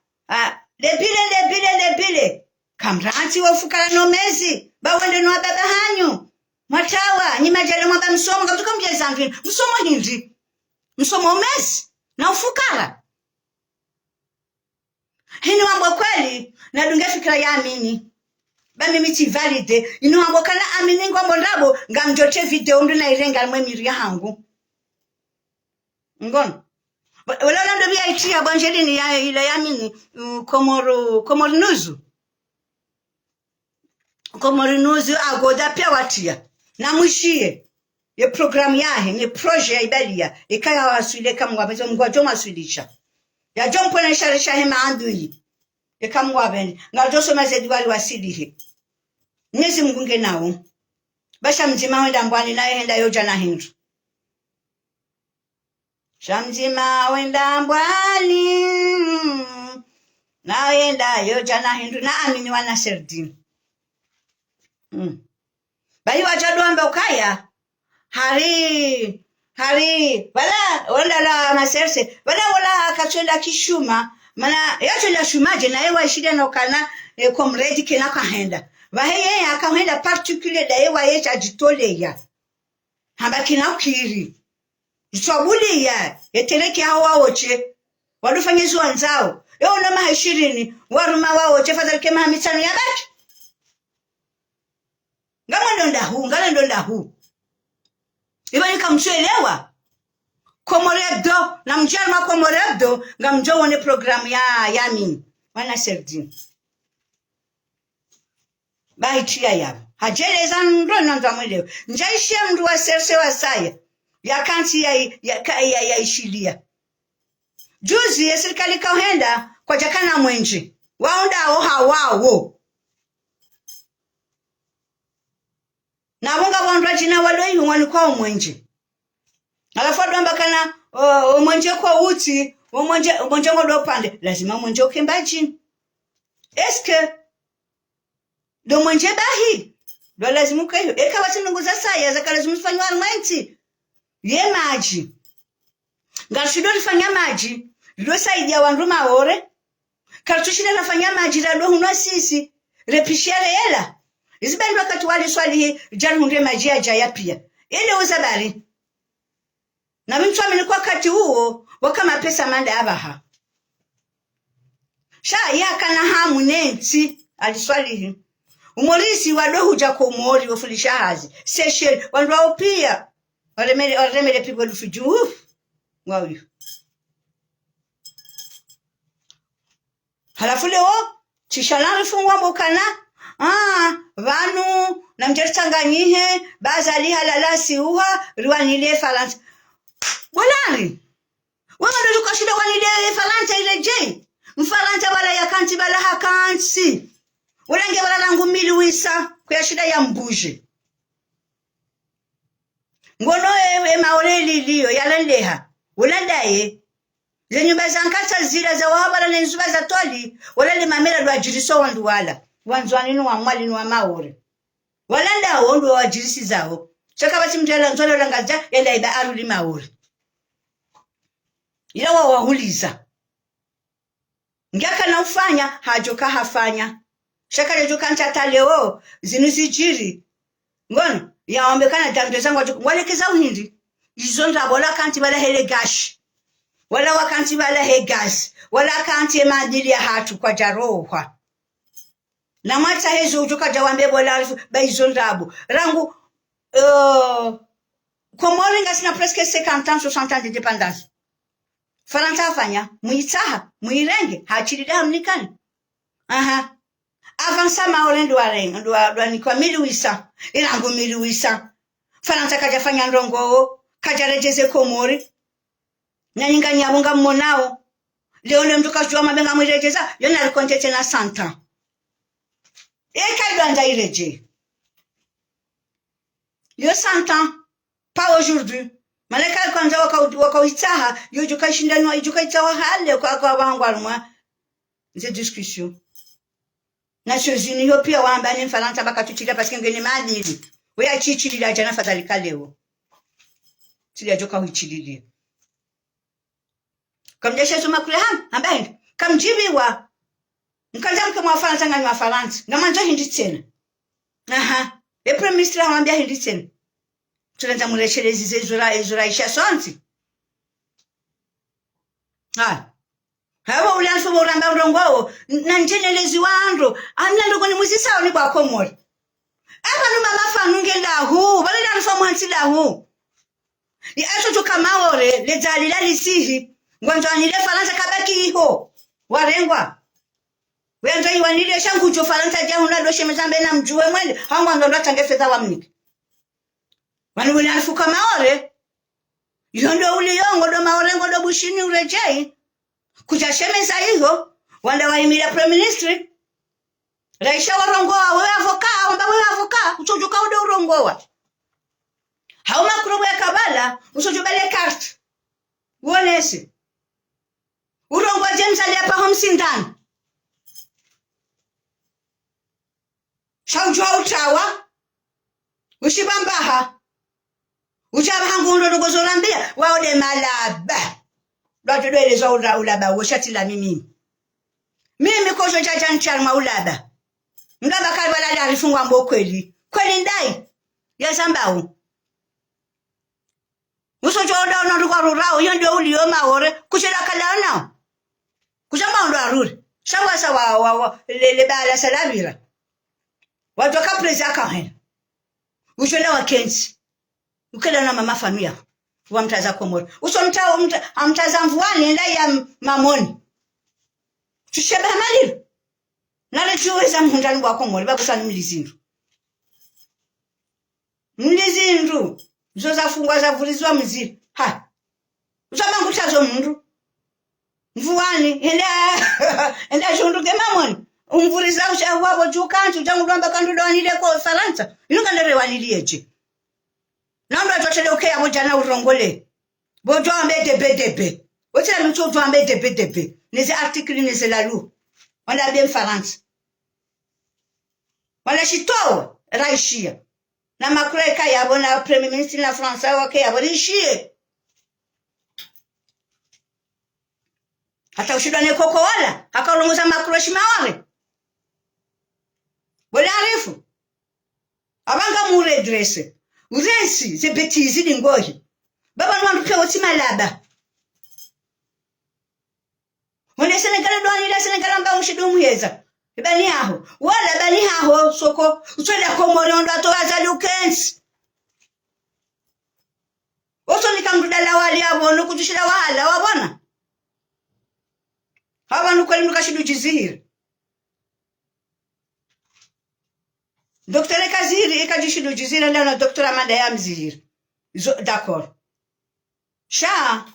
lebile kamranti wofukala no mezi bawende no baba hanyu matawa nyimajale mwaba msomo ngatuka mjeza ngini msomo hindi msomo mezi na ufukala hini wambo kweli na dunga fikra ya amini ba mimi ti valide ino wambo kana amini ngombo ndabo ngamjote video ndu na irenga mwe miri hangu ngono wala ndo bia itia banjelini ya ile yamini komorinuzu agoda pia watia na mwishie ye program yahe ni projet ya ibalia ikaya waswile kama wabezo mgwajo maswilisha ya jompo na sharisha hema andui kama bende ngajoso mazedi wali wasilihe Nyezi mgunge nao basha mzima wenda mbwani na henda yoja na hindu shamzima wenda mbwani na henda yoja na hindu na amini wana serdini bayi wajaduambe ukaya hari wala la maserse wala kachwenda kishuma mana yachwenda shumaje na ewa ishida na ukana komredi kena kahenda waheye akahenda particular da ewa yecha jitole ya hamba kina ukiri jitwabuli ya yeteleki hawa woche wadufanyizu wanzao yao na mahashirini waruma wawoche fadhali kema hamitani ya baki ngala ndonda huu iba nikamchuelewa komoredo na mjarma komoredo ngamjo wone program ya yami wana serdin baitia ya hajeleza ndo nanza mwelewa njaishia mdu wa serse wa saya ya kanti ya ishilia juzi ya serikali kauhenda kwa jakana mwenji waonda hawao na wonga wandwa jina waloi wani kwa mwenje alafu adamba kana mwenje kwa uti mwenje ngodo pande lazima mwenje ukembaji eske do mwenje bahi do lazima ukayo eka wati nunguza saya za lazima ufanywa almenti ye maji ngashido lifanya maji ndo saidia wanduma ore kartushina nafanya maji la do hunwa sisi repishare hela Izibendo wakati wali swali jari hunde majia jaya pia. Ile uzabari. Na mtu amenikuwa kati huo wakama pesa manda abaha. Sha yaka na hamu nenti aliswali hii. Umorisi wadohu jako umori wafulisha hazi. Seychelles wanduwa upia. Waremele pipo lufuju. Wawiyo. Halafu leo chishalari fungwa mbukana. Vanu na mjertanganyihe bazali halalasi uha ruanile falanta bolari wama ndo tukashida wanile falanta ile je mfalanta wala yakanti bala hakanti ulange wala langu mili wisa kwa shida ya mbuje ngono maoleli liyo yalandeha ulandaye Zenyumba za nkata zila za wahabara na nzuba za toli. Wala li mamela dwa jiriso wandu wala. Wanzwaninu wa mwali nu wa maore. Wala nda wandu wa jirisi zao. Chaka basi mtela nzole langaja yenda iba aruli maore. Ila wahuliza. Ngaka na ufanya, hajoka hafanya. Shaka lejoka ntata leo, zinusijiri. Ngono, ya wambekana damde zangu walekeza uhindi. Izonda wala kanti wala hele gashi. Wala wakanti wala he gas. Wala kanti madili ya hatu kwa jaroha. Na mata hezo ujoka jawambe wala alifu ba izonda rangu, Komori nga sina presque 50 ans, 60 ans de dépendance. Faransa afanya, muitaha, muirenge, hachiride hamnikani. Aha. Avansa maore ndo nikwa 1800. Ilangu 1800. Faransa kaja fanya ndongo, kaja rejeze Komori. Nyanyinga nyabunga mmonao. Leo mtu kajua mabenga mwirejeza, yona alikontete na 100 ans. Eka idwanda ireje. Yo 100 ans. Pas aujourd'hui. Malaka kwanza wakaitaha, yo joka shindano, joka itawa hale kwa wangwarumwa. Nze discussion. Nations Unies yo pia wamba ni Faransa bakatuchira paske ngene madili. We achichirira jana fatalika leo. Tili joka huichirira. Kamjesha soma kule ambaye kamjibiwa. Nkaza mke mwa Faransa ngani wa Faransa. Ngamanzo hindi tena. Aha. E Prime Minister amwambia hindi tena. Tulenda muleshelezi ezura isha sonti. Hawa ulanfu uramba urongo na njenelezi wandu amna ndogo ni muzisa oni kwa Komori. Aba numa mafanu ngenda hu bale na nfa mwanti la hu. Ni acho tukamawore le dalila lisihi ngwanzo anile Faransa kabaki hiho warengwa. Wenzo iwanile shangu jo Faransa ja huna doshe mezambe na mjuwe mwende hangwa ndo atange fedha wa mniki. Wanu wili afuka maore. Yondo uli yongo do maore ngodo bushini urejei. Kuchashemeza hizo. Wanda waimila Prime Ministry. Raisha warongoa. Wewe avoka. Wamba wewe avoka. Uchojuka ude urongoa. Hauma kurubu ya kabala. Usojubale kart. Uonesi. Urongoa James aliapa homsindani. Shaujua utawa. Ushibambaha. Uchaba hangundo nugozolambia waode malaba. Lwatu doeleza ulaba washatila mimi. Mimi kojo jaja ncharma ulaba. Mlaba kalbala la rifungwa mbo kweli. Kweli ndai. Ya zambao. Uso joda onoruka rurao yondo ulio maore kuchira kalana. Kuchamba ndo aruri. Shawa sawa le bala salabira. Watu kapreza kahena. Ushona wa Kensi. Ukela na mama famia wa mtaza Komori. Uso amtaza mvuani ndai ya mamoni. Tushebe malilo. Nale chuweza mhundani wa Komori bakusani mlizindu. Mlizindu. Zoza fungwa za vulizwa mzili. Usama ngutazo mundu. Mvuani enda shundu ke mamoni. Umvuriza ushawapo jukantu jangu lwamba kandu doanile kwa Faransa. Inunga ndere wanilieje. Nando atotele ukea moja na urongole. Bojo ambe debe. Otela mchojo ambe debe. Neze artikuli neze la lu. Wala bien France. Wala shitoa raishia. Na makreka yabo na Premier Ministre la France wake yabo rishie. Hata ushidane koko wala. Haka ulongoza makroshi maware. Wala arifu. Abanga mure dresse. Urensi, ze betizi lingohi. Baba nwandu pia woti malaba. Wone Senegal doani la Senegal mba ushidu muheza. Bani aho. Wala bani aho soko. Utwenda Komori ondo atowaza lukensi. Oso nikamdudala wali abono kutushira wahala wabona. Hawa nukweli nukashidu jizihiri. Docteur Kaziri ekajishido jizira leo na Dr. Amanda ya mziri. D'accord. Sha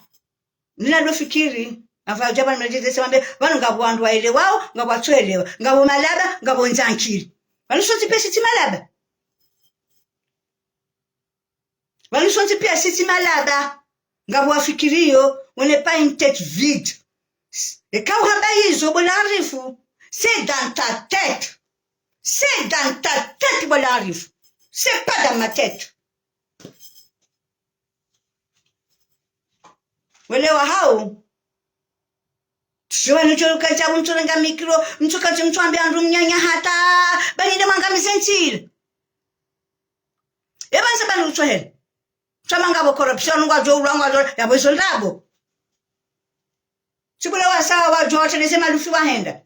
nina dofikiri afa jaba nimejeze sembe banu ngabo wandu waele wao ngabo atwelewa ngabo malaba ngabo nzankiri. Banu sonti pesi ti malaba. Banu sonti pesi ti malaba. Ngabu wafikirio, on n'est pas une tête vide. Et quand on arrive, c'est dans ta tête. C'est dans ta tête qu'on arrive. C'est pas dans ma tête. Welewa hao. Tusiwa nchoro kacha mturenga mikro, mtukati mtuambi andu mnyanya hata, bani de manga misentile. Eban se bani utohele. Chamanga bo corruption ngwa jo ulwa ngwa jo ya bo soldabo. Sibula wa sawa wa jo tene sema lufi wa henda.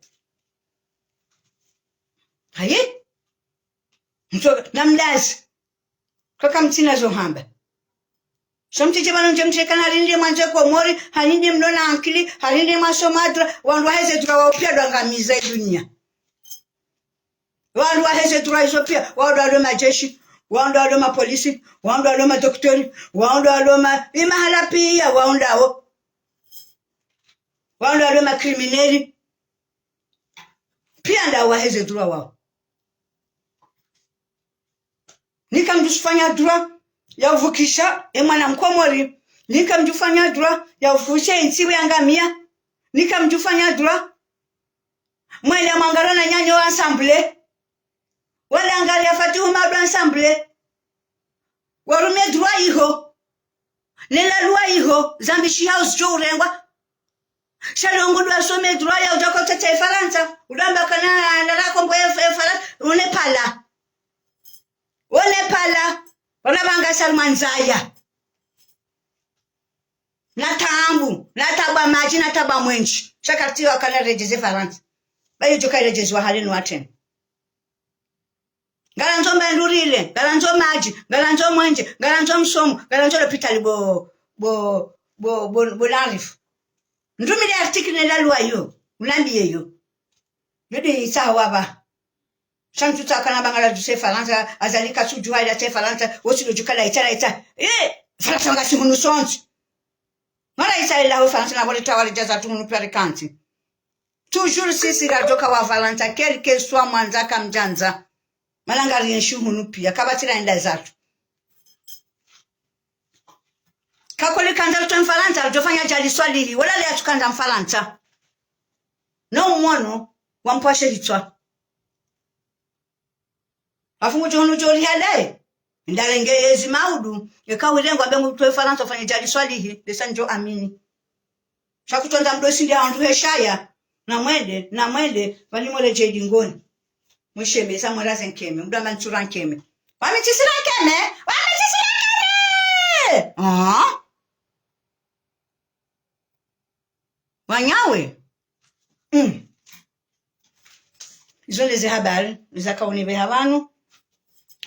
Haye? Namlazi. Kaka mtina zo hamba. Somti chebano njemche kana rindi manje kwa mori, hanindi mlona ankili, hanindi masomadra, wandu waheze tura wapia duangamiza dunia. Wandu waheze tura isopia, wandu waloma jeshi, wandu waloma polisi, wandu waloma doktori, wandu waloma imahala pia, wandu waloma krimineri. Pia nda waheze tura wao. Nika mjufanya dura ya uvukisha mwana mkomori. Nika mjufanya dura ya uvukisha insiwe angamia. Nika mjufanya dura mwele ya mangarana nyanyo wa ensemble. Wala angari ya fatihu mabra ensemble. Warume dura iho. Nela lua iho. Zambishi house jo urengwa. Shalongo dua some dura ya ujakote cha Faransa. Udamba kana narako mboye Faransa. Unepala. Pala, wana banga salmanzaya. Natambu, nataba maji, nataba mwenchi. Shakati wa kana rejeze Faransa. Bayo joka rejeze wa halinu waten. Garanzo mbendurile, garanzo maji, garanzo mwenche, garanzo msomu, garanzo lopitali bo larifu. Ndumile artikli nelalua yo, unambiye yo. Yode isa waba. Shantu takana bangala duse Faransa azalika sujuwa ila te Faransa wosilo jukala ita Faransa nga simunu sonzi ngala ita ila ho Faransa na wale tawale jaza tumunu parikanti toujours sisi gajoka wa Faransa quelque soit mwanzaka mjanza malanga rienshu hunu pia kabatira enda zatu kakole kanza to Faransa jofanya jali swali wala le atukanda Faransa no mwono wampashe hitwa afungu chono chori hadae ndalenge ezi maudu yakawirengo abengu to Faransa ofanya jali swalihi lesanjo amini chakutonda mdosi ndia andu heshaya na mwende valimole jedi ngoni mwisheme samora zenkeme mdamba ntsura nkeme wamitisira keme wanyawe izo leze habari zakaunibe habanu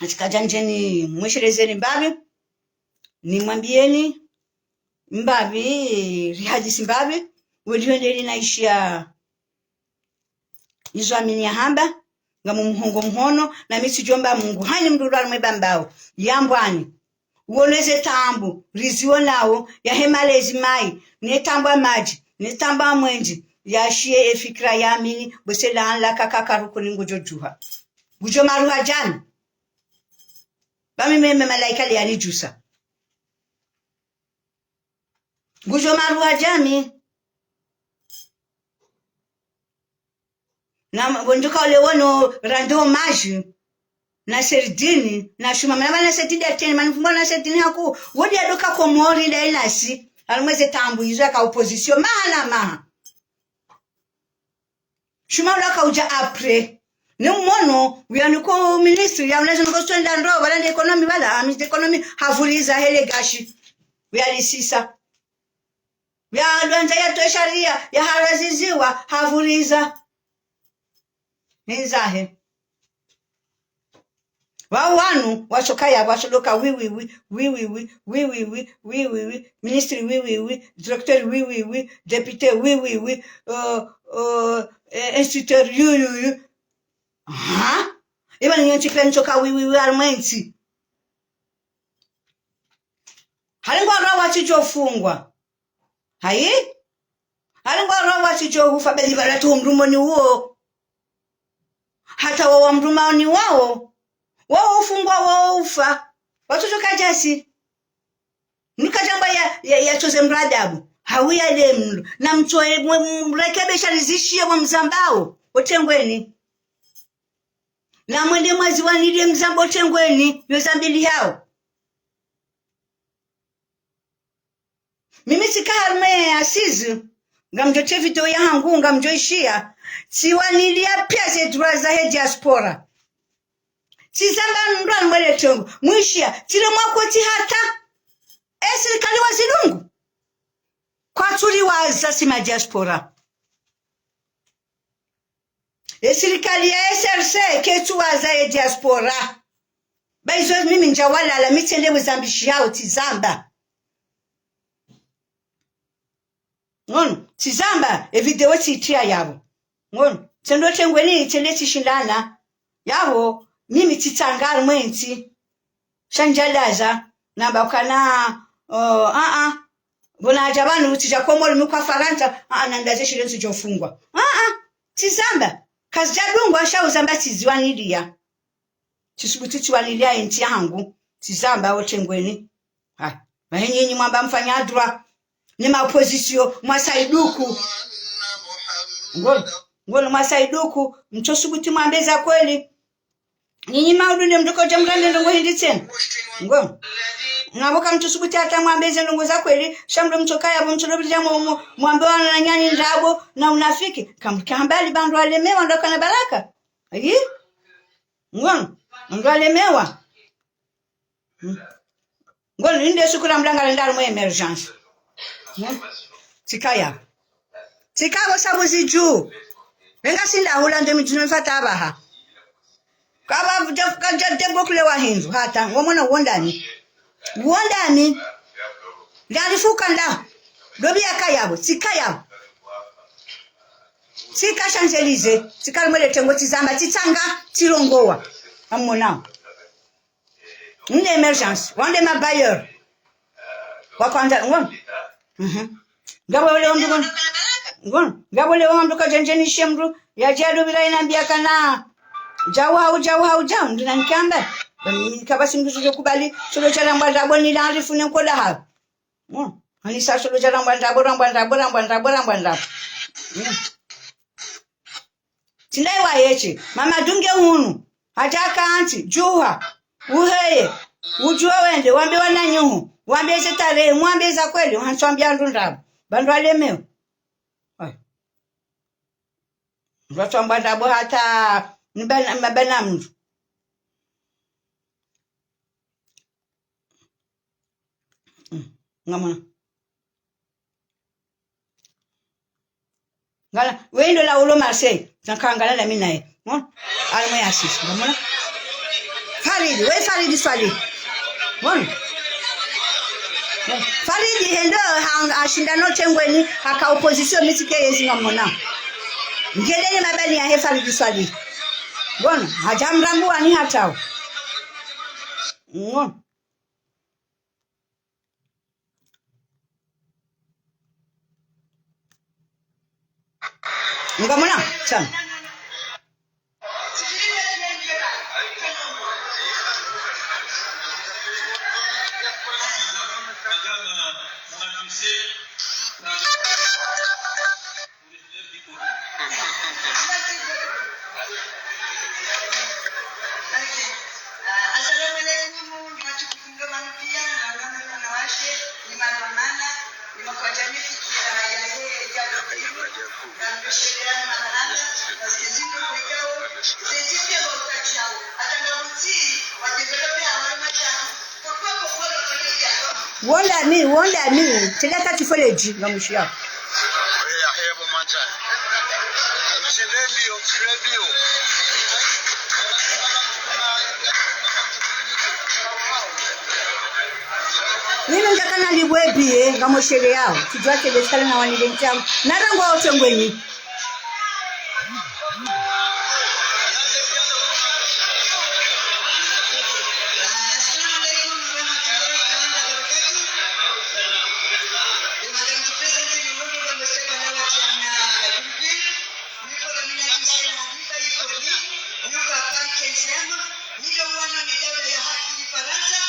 atikajanjeni mwesherezeni mbabi nimwambieni mbabi rihadisi mbabi weliondeli naishia izo amini ya hamba ngamu mhongo mhono na misi jomba Mungu hani mdurwa mweba mbao yambwani uoneze tambu riziwo nawo ya hemalezi mai netamba maji netamba mwenji yashie efikra ya amini bosela anla kakakaruko ningojo juha gujo maruha jani bami meme malaika li alijusa gujo maruha jami na bonjoka ole wono rando maji na serdini na shuma na serdini atene manfungo na serdini haku wodi adoka ko mori da ilasi almweze tambu izo ka opposition maana shuma ulaka uja apre ni mwono uyaniko ministry ya unazo ngostenda ndo wala economy wala amid economy havuriza hele gashi uyalisisa ya lwanza ya to sharia ya haraziziwa havuriza nizahe wanu wachokaya wachodoka wiwi ministry wiwi directeur wiwi député wiwi instituteur yu iba nyonchi penchoka wiwi armenti halingwa rawa chichofungwa hayi halingwa rawa chichohufa beli baratu mrumoni huo hata wa mrumani wao ufungwa wao ufa watoto kajasi nikajamba ya chose mradabu hawia ile mlo na mtoe mrekebesha rizishie wa mzambao otengweni na mwende mwazi wanile mzambo otengweni yozambili hao mimi sikaharme asizu ngamjote video yangu ngamjoishia siwanilia pia zedura za he diaspora sizamba ndwan mwele tongo mwishia tile mwakoti hata serikali wa zilungu kwa turi waza sima diaspora serikali ya SRC ketu waza ya diaspora baizo mimi njawala la mitende wezambishi hao tizamba ngono tizamba video titia yabo ngono tendo tengweni tende tishindana yabo mimi titangara mwenti shanjalaza nabakana bona jabanu tijakomolo mikwa faranta nandaze shirenzo jofungwa tizamba kazijadungwa shauzamba tiziwanilia tisubuti tiwanilia enti yangu tizamba otengweni bahenyenyi mwamba mfanya adra ni maopposition mwasaiduku ngolo mwasaiduku mchosubuti mwambeza kweli nyinyi maudunde mdoko jamrande ndongo hindi tena ngolo naboka mchosubuti hata mwambeze ndongo za kweli shamdo mchokaya bo mchodobi jamu mwambe wana na nyani ndabo na unafiki kamkambali bandu alemewa ndo kana baraka ayi ngolo ndo alemewa ngolo inde sukura mlanga ndalo mu emergence tikaya tikabo sabuzi juu lenga sinda hulande mijino mfata abaha kaba kaja debo kule wa hindu hata ngomona wondani ndalifuka nda dobi akayabo tikayabo tika Champs-Élysées tikalmele tengo tizamba titanga tirongoa amona une emergence wande mabayeur wakanda ngom ngabo le wandu kajenjeni shemru ya jado bila inambia kana jawa ndina nikamba kabasi mduzo kubali solo chala mbanda boni la alifune nkola ha ani sa solo chala mbanda tindai wa yechi mama dunge hunu ataka anti juha uheye ujua wende wambe wananyuhu wambe zetare mwambe za kweli wanswambia ndundabo bandu alemeo Ngwatamba ndabo hata mbana mndu ngamona ngala wendo la ulo Marseille nakangala na mimi naye almwe asisi ngamona Faridi swali Faridi hendo ashindano tengweni haka opposition mitike yezi ngamona ngelele mabani ya Faridi swali bona hajamrambu ani hatao ngamona sana wonda mi tilaka tifoleji ngamushia hebo manja mshelembio nino njakana libwebie ngamushere yao tujwate betala na wanile ntamu narango otengweni Ndio wana midada ya haki Faransa.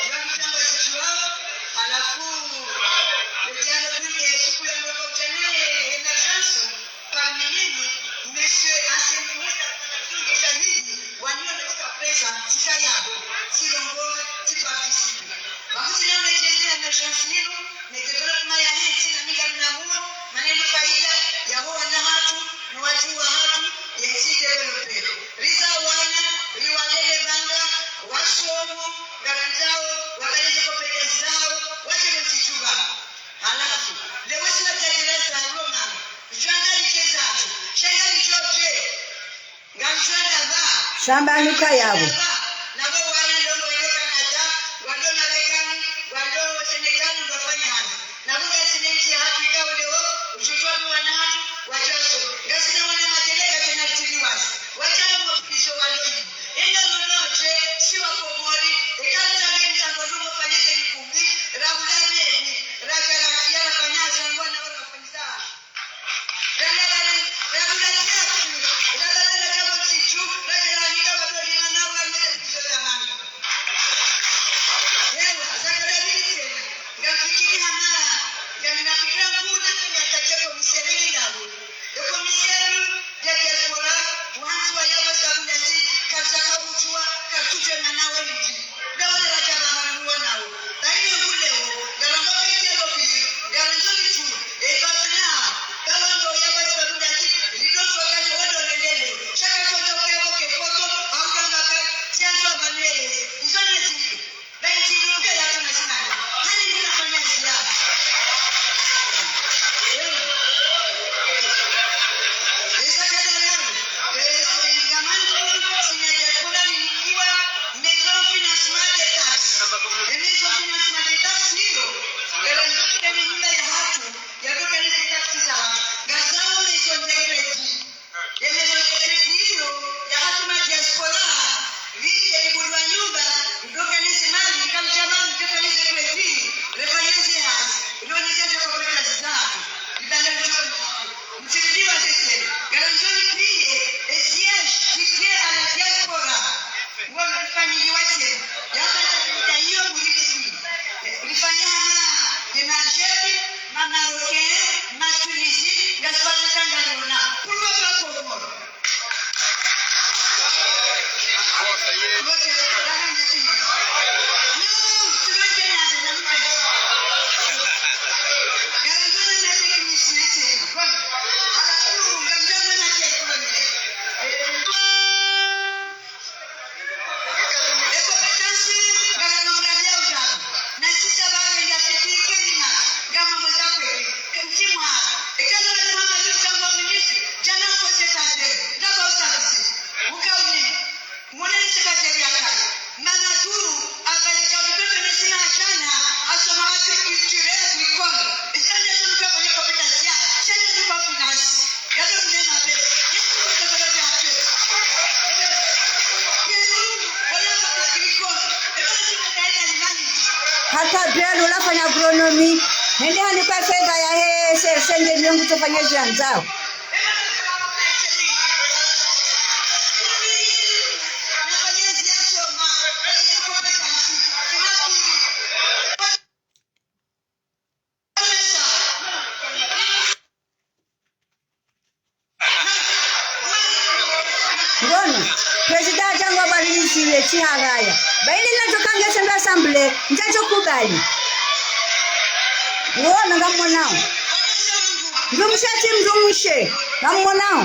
Ndio mtamba zikiwao yabo silongoe tiparticipe bakutina mechezea na chansilo neketola kumaya heti na miga mnamuo maneno faida ya hoa na hatu na watu wa hatu yesite welope riza wana riwalele banga wasomo garanzao wakaleze kopeke zao wache msichuba halafu lewesi na tekeleza roma mchanga likezatu shanga lichoche ngamchanga ba shamba nuka yabo nabo wana longo ile Canada wado Marekani wado Senegal wafanya hapa nabo gasinenti ya Afrika leo uchochwaji wanani wachaso gasina wana madereka tena tiliwasi wachao mpisho waloi enda lonoche si wa komori ekaza ngi sangozo fanyese nikumbi rabulane ni rakala ya fanyaza ngwana wana fanyisa hata belo la fanya agronomy nende hani kwa fedha ya he sende nyangu tofanya janzao ngono president jangu abalisi ile chihagaya baile natokanga senda assembly njacho kubali ngona ngamonao ndumshati mdumushe ngamonao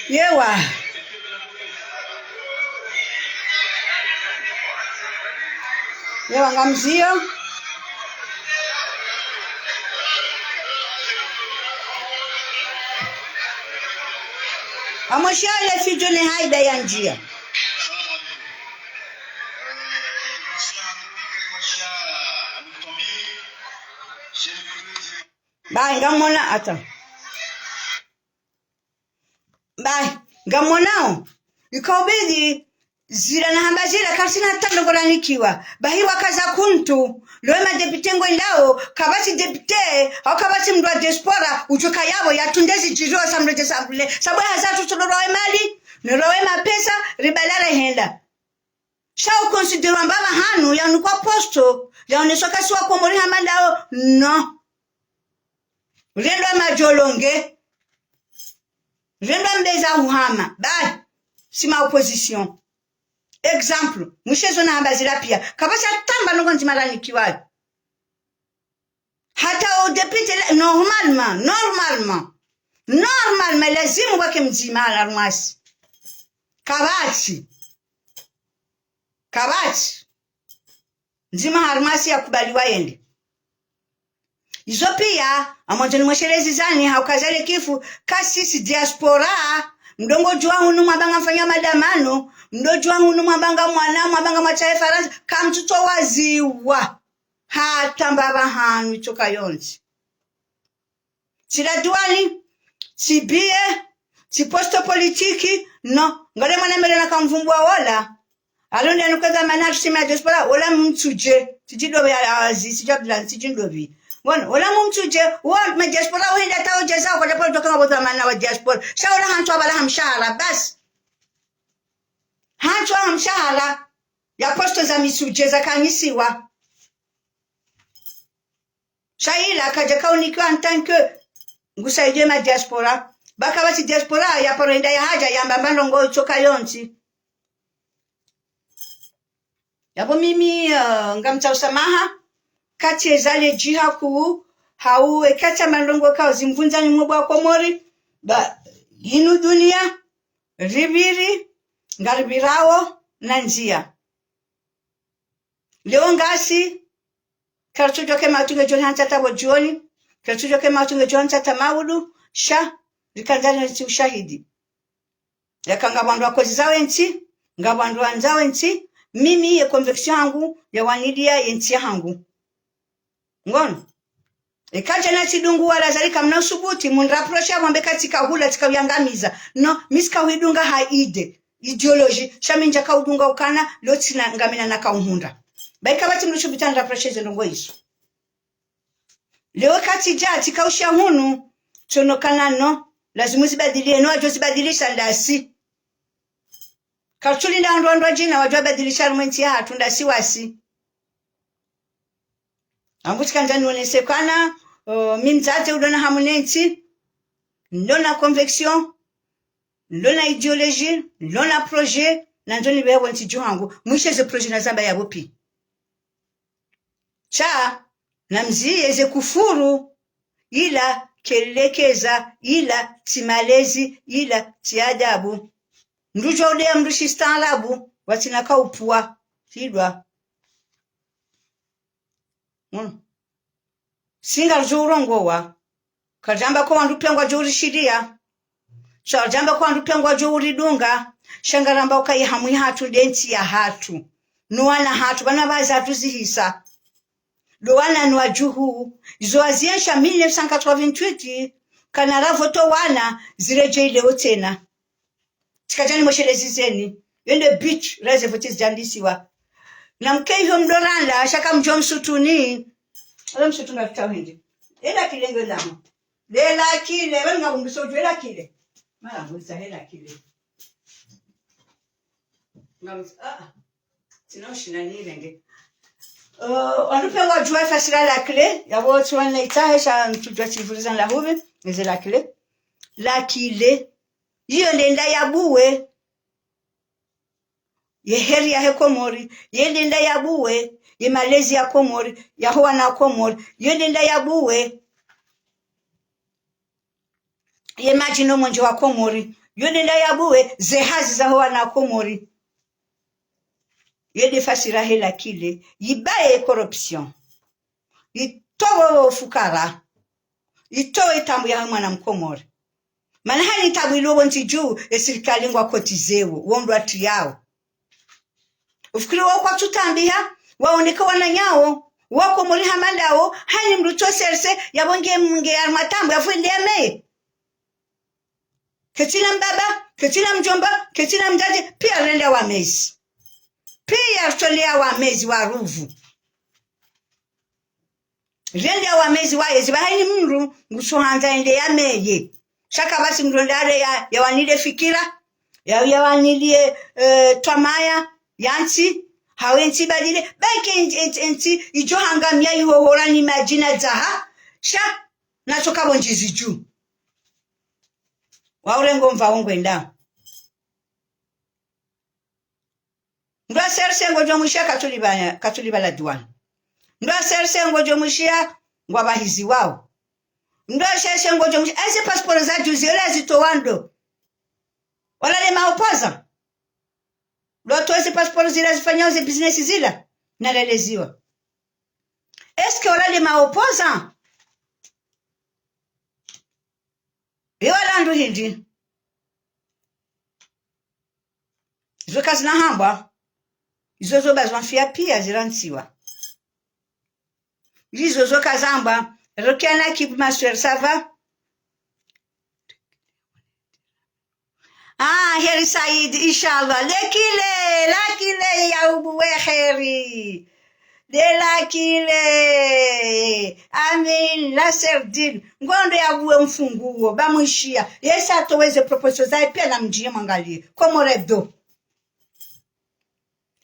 yewa ngamzio amoshale fijo ni haida ya njia bai ngamona ata bai ngamonao ikobidi zira na hamba zira karsina tando goranikiwa bahi wakaza kuntu loema deputengo indao kabati depute au kabati mdwa diaspora ujuka yabo yatundezi jizo samreje sabule sabu hazatu tuloroe mali noroe mapesa ribalala henda shao considero mbaba hanu yanukwa posto yaonesoka siwa komori hamandao no rendo majolonge rendo mbeza uhama ba sima opposition exemple mwishezo na ambazira pia kabasa tamba nongo nzimarani kiwayo hata o depute normalement lazimu wake mzimala rumasi kabati nzima harumasi ya kubaliwa yende izo pia amonjeni mwesherezi zani haukazale kifu kasisi diaspora mdongo jua hunu mwabanga mfanya madamano mdo jua hunu mwabanga mwabanga mwachae faransa kamtuto waziwa hata mbaba hanu itoka yonzi chiladuani chibie chiposto politiki no ngale mwana mbele na kamvumbua wala alonde anukaza manatu sima diaspora wala mtuje tijidobe ya azi sijablan tijindobi wala mumtuje wa diaspora wenda tao jeza kwa japo toka mabota mana wa diaspora shaula hantu abala hamshara bas hantu hamshara ya posto za misuje za kanisiwa shaila kaja kaunikiwa ntanke ngusaidie ma diaspora baka basi diaspora ya porenda ya haja ya mbambando ngo choka yonti yabo mimi ngamta usamaha kati ezale jiha ku hau ekata mandongo kao zimvunza ni mwa komori ba inu dunia ribiri ngaribirao na njia leo ngasi kartujo ke matunge johanta tabo joni kartujo ke matunge johanta tamaudu sha likandana ni ushahidi yakanga bandu akozi zawe nti ngabandu anzawe nti mimi ye conviction yangu ya wanidia yenti yangu ngono ekaje na chidungu wala zalika mna usubuti munraprosha mwambe katika hula tikawiyangamiza no miska huidunga haide ideology shaminja kaudunga ukana lotina ngamina na kauhunda baika bati mlushubita nraprosha zendongo iso leo kati jati kausha hunu chonokana no lazimu zibadilie no ajo zibadilisha ndasi kartuli na ndo jina wajua badilisha rumenti ya hatunda siwasi ambutika njani wonesekana mimzate udona hamunenti ndona conviction ndona ideologie ndona projet na njoni bewa nti juhangu mwishe ze projet na zamba ya bopi cha na mziye ze kufuru ila kelekeza ila timalezi ila tiadabu ndujo ule mrushi staarabu watina kaupua tidwa singa rujurongowa kajamba ko wandu pengwa juri shiria jamba ko wandu pengwa juri dunga shangaramba ukai hamwi hatu denti ya hatu nuwana hatu bana baza hatu zihisa dowana nwa juhu zoaziensha 1988 kanara voto wana zireje ile otena tikajani moshelezi zeni yende beach reze votiz jandisiwa na mkeiho mdoranda shaka mjom sutuni ala msutuna tutawindi ela kilengo lamu lela kile wenga umbisojo ela kile mara mbuza hela kile ngamsa tinoshina nilenge anupe wajua fasira la clé yabo tuwana itahisha mtujwa chivuliza la huve neze la kile hiyo ndenda yabuwe ye heri ya Komori ye ndenda yabuwe ye malezi ya Komori ya huwa na Komori ye ndenda yabuwe ye majino monjo wa Komori yonenda yabuwe zehazi za hoa na Komori yede fasira hela kile yibaye corruption itowo fukara itowe tamu ya mwana Mkomori mana hani tabu ilobo ntiju serikali ngwa kotizewo wondo atu yao ufikiri wako tutambiha waoneka wananyao wako muri hamandao hani mruto serse yabonge munge armatambo yafuende yame ketina mbaba ketina mjomba ketina mjaji pia renda wa mezi pia tolea wa mezi wa ruvu renda wa mezi wa yezi bahani mru ngusuhanza ende yameye shaka basi mrondare ya wanile fikira ya wanile twamaya yanti hawenzi badile bake enti ijohangamya ihohora ni majina zaha sha nachoka bonjizi juu waurengo mvaongo enda ndo serse ngojo mushia katulibala duan ndo serse ngojo mushia ngwabahizi wao ndo serse ngojo mushia ese passport za juzi ole zitowando wala le maopoza Loto ese passport zile zifanyao ze business zila naleleziwa. Eske wala le maopoza? Wala ndo hindi. Izo kazi na hamba. Izo zo bazwa fia pia zirantiwa. Izo zo kazamba. Rokiana kibu master sava. Heri Said, inshallah. Lakile ya ubuwe heri. Lakile. Amin, la serdine. Ngondo ya uwe mfunguo, bamuishia. Yesa atoweze proposal za pia na mjini mwangalie. Komo rebdo.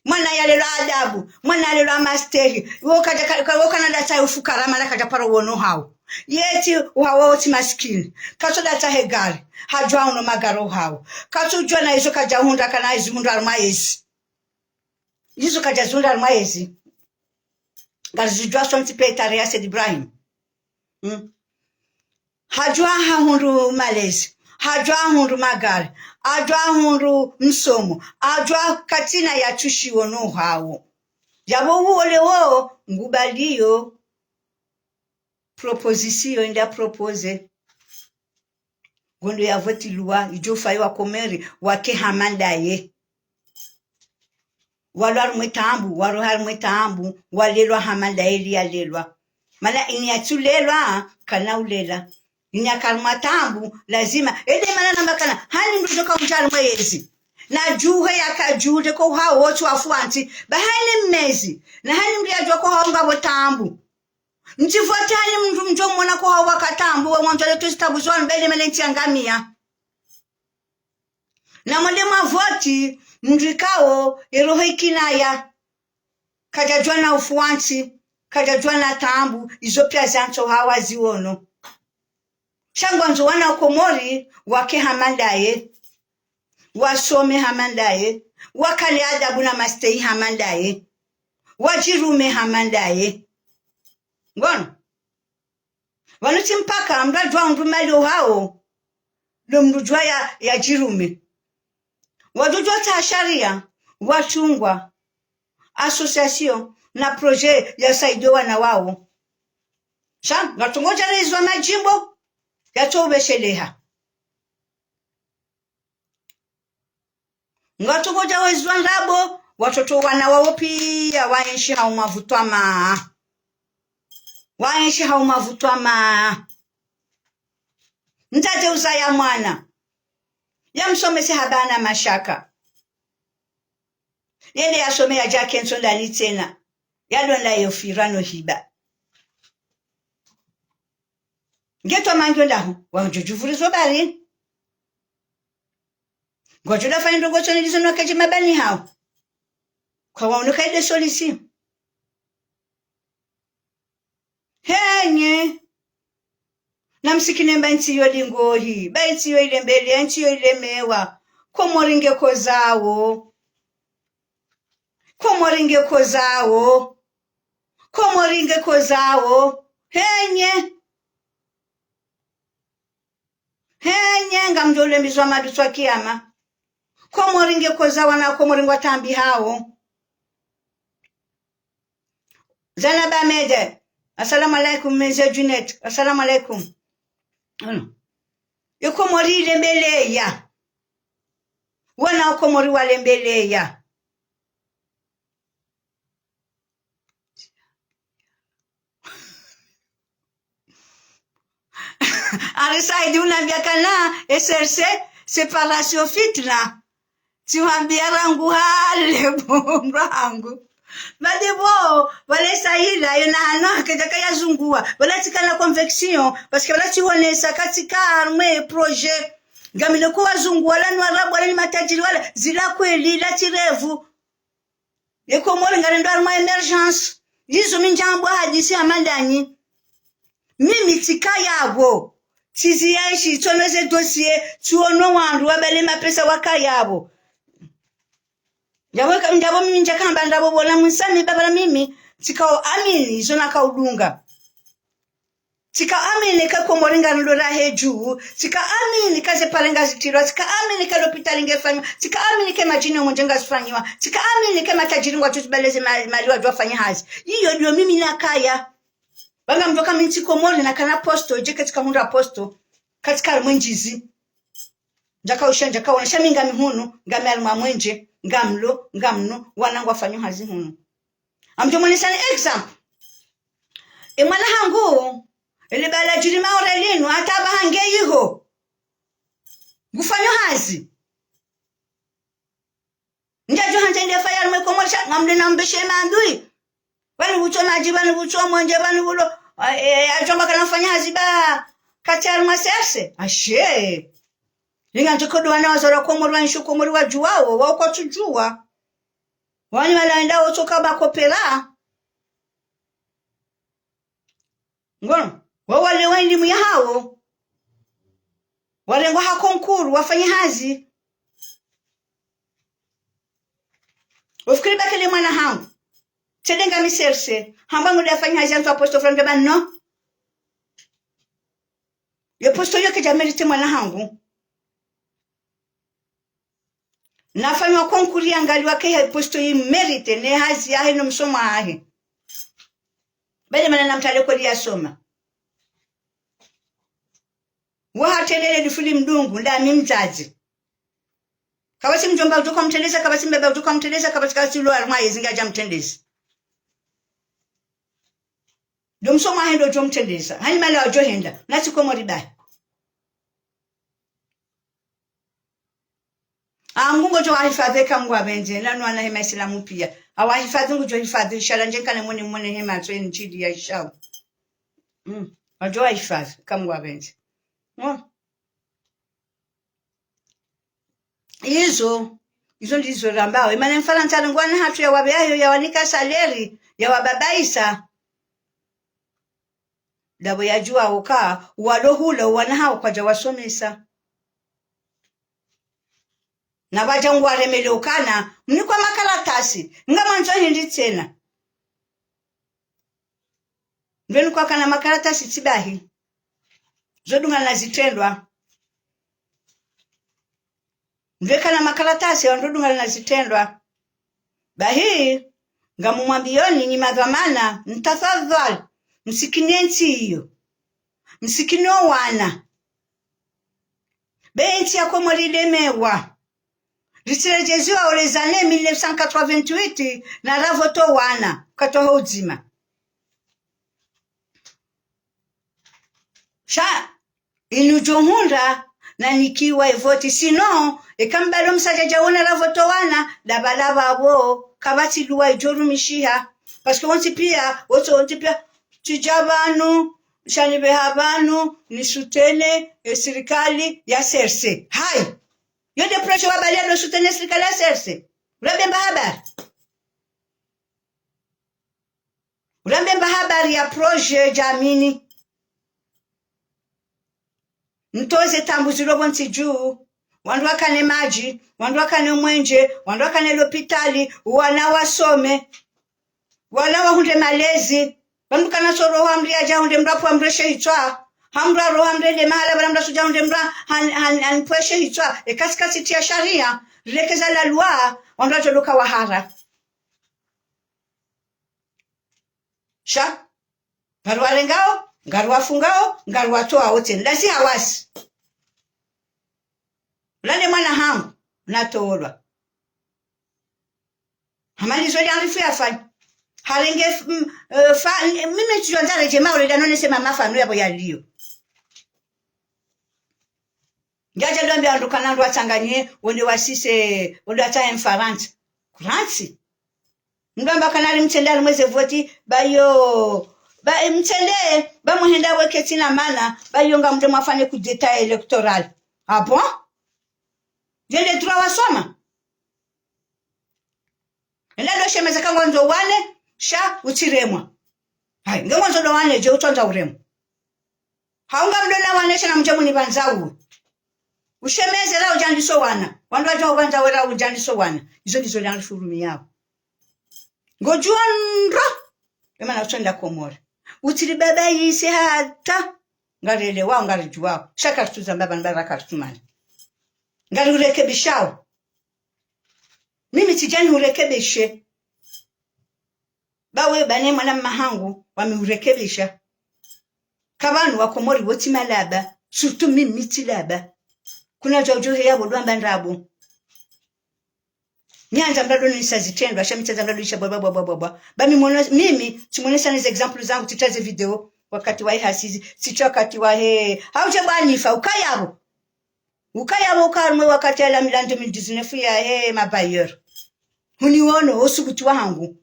Mwana yalelo adabu. Mwana yalelo masteri. Woka na data ufukara malaka japaro wono hao. Yeti uhawoti maskini. Kato data hegari. Hajwa uno magaro hao. Kato ujua na izo kajahunda kana izo mundu arumayezi. Izo kajazunda arumayezi. Gazijua sonti peitare ya Sedi Ibrahim. Hajwa hundu malezi. Hajwa hundu magari. Hajwa hundu msomo. Hajwa katina ya chushi wono hao. Jabo uole wo ngubaliyo. Proposition nda propose gondo ya voti lua ijofa wa komeri wake hamandaye walwa mwetambu walelwa hamandaye liyalelwa mala inyatulelwa kana ulela inyakalmatambu lazima ede mana nambakana hani mdoka mchari mwezi na juhe yakajude ko hao wotu wafuanti bahani mmezi na hani mliajwa ko hao ngabo tambu Nchifuatani mtu mjomona kwa wakatambu wa mwanjale tustabu zwan bele melenti angamia. Na mwalema voti mjikao iroho ikinaya. Kajajwa na ufuanti, kajajwa na tambu, izopia zanto hawa ziono. Shangwanzo wana Komori wake hamandaye, wasome hamandaye, wakale adabu na mastei hamandaye, wajirume hamandaye. Ngono wanuti mpaka mrajwa ndumalo hao lo mrujwa ya jirume wadujwa ta sharia wachungwa association na projet ya saidiwa na wao sham ngatungoja rezwa majimbo yatobesheleha ngatungoja wezwa ndabo watoto wana wao pia waenshi hao mavutwa Waenshi hao mavutwa Ntate uzaya mwana. Ya msomese habana mashaka. Yele ya some ya jakenso ndani tena. Yalonda yofirano hiba. Ngetwa mangyo ndaho. Wanjujuvurizo bari. Ngojoda faindo gochoni lizono kaji mabani hao. Kwa waonuka ide solisi. Henye na msikine mbanti yoli ngohi banti yoli mbele anti yoli mewa komoringe kozawo henye nyenga mjole mbizwa madutwa kiyama komoringe koza wana komoringwa tambi hao Zanaba Mede assalamu alaikum meze Junet assalamu alaikum yokomori lembele ya wana okomori walembele ya Arisaidi unaambia kana SRC separation fitna tiwambia rangu hale bomrangu Madebo wale sahila yona hano katika yazungua wala tikana convection parce que wala tiwonesa katika arme projet ngamile ko wazungu wala ni warabu wala ni matajiri wala zila kweli la tirevu yeko mori ngale arme emergence yizo minjambo hadisi amandani mimi tika yabo tiziyashi toneze dossier tuono wandu wabale mapesa wakayabo Yaweka ndabo mimi njakamba ndabo bola musani baba mimi tikao amini zona kaudunga tika amini ka komoringa ndora heju tika amini kaze palenga zitiro tika amini ka hospitali ngefanywa tika amini ke majini ngonjenga zifanywa tika amini ke matajiri ngwa tubaleze mali wa dwafanya hazi hiyo ndio mimi nakaya banga mtoka mimi tikomori na kana posto je katika hunda posto katika mwenjizi njaka ushanja ka wana shaminga mihunu ngame alma mwenje ngamlo ngamno wanangu afanyo hazi hunu amjomoni sana example mwana hangu ile bala jirima orelinu hata bahange yiho gufanyo hazi njajo hanje ndefa ya mwekomosha ngamle nambeshe mandui wani bucho naji wani bucho mwanje wani bulo ajomba kana fanya hazi ba katar maserse ashe Linga njokodo wanawazora komori wanishu komori wajuwao wako tujua wani walaenda otoka bakopela ngono wale waindi ya hao walengo hakonkuru wafanye hazi ufikiri bakele mwana hangu tedenga miserse hamba ngode afanye hazi antu aposto franga banno yo posto yoke jamerite mwana hangu nafanywa konkuri angaliwa ke posto yi merite ne hazi ya hino msoma ahe bale mana namtale ko dia soma wa hatelele difuli mdungu nda mimzazi kabasi mjomba utoka mtendeza kabasi mbeba utoka mtendeza kabasi kasi lo armaye zingaja mtendeza ndo msoma ahe ndo jo mtendeza hani mala wajo henda nasi ko moribai Mungu jo ahifadhi kamwa benje nanu ana hema Islamu pia awahifadhi ngo jo hifadhi inshallah njenga na mwone hema so nchidi ya inshallah ajo ahifadhi kamwa benje hizo ndizo rambao imane mfala ntano ngwana hatu ya wabeayo ya wanika saleri ya wababaisa dabo yajua uka walohula wana hao kwa jawasomesa na bajangu waremelokana mnikwa makaratasi ngama nzo hindi tena ndweni kwa kana makaratasi tibahi zodunga nazitendwa ndweka na makaratasi ndodunga nazitendwa bahi ngamumwambioni ni madhamana mtafadhali msikinenti hiyo msikino wana benti yako mwalilemewa Litirejeziwa au les années 1988 na ravoto wana katoa uzima. Sha inujohunda na nikiwa evoti sino ekambalo msajaja wana ravoto wana dabalaba abo kabati luwa ijoru mishiha parce que onti pia tijabanu shanibe habanu nisutene serikali ya serse hai Yode proche wabalia no soutenir serikali ya serse. Urambemba habari. Urambemba habari ya proje jamini. Ntoze tambuzi robo ntiju. Wandu wakane maji. Wandu wakane mwenje. Wandu wakane lopitali. Wana wasome. Wana wahunde malezi. Wandu kana soro wa amri aja hunde mrapu amreshe itwa. hamra ro hamrele mahala bara mra suja mra han pweshe hitwa katikati tia sharia rekeza la loi wandra joloka wahara sha garwa rengao garwa fungao garwa toa wote lasi hawasi lale mwana hangu natolwa hamali zodi arifu yafanya harenge mimi tuanzale jema ule danone sema mafano yabo yaliyo ngaje ndombe andukana ndo atanganye wonde wasise wonde ataye mfaransa kuransi ndamba kanali mtendali mweze voti bayo ba mtende ba muhenda weke tina mana bayo nga mde mwafanye ku detail electoral bon jende droit wasoma ela do shemeza kango ndo wane sha utiremwa hai ngemo ndo wane je utonza uremo haunga mdona wane shana mjamu ni banzawu ushemeze la ujandiso wana wandu ajo banza wera ujandiso wana izo ndizo lyangu furumi yao ngojua ndro ema na utenda komora utiri baba yisi hata ngarele wao ngarijua shaka tuza baba ndara kartumani ngari urekebishao mimi tijani urekebishe bawe bane mwana mahangu wameurekebisha kabanu wakomori woti malaba surtout mimi tilaba kuna jojo yabo dwamba ndabo nyanja mdado nisazitendo ashamitaza mdado isha baba bami mwono mimi tumuonesha nizo example zangu titaze video wakati wa hasizi sicho wakati wa hauje banifa ukayabo ukarmwe wakati ala milando 2019 ya mabayer huniwono osubutu wangu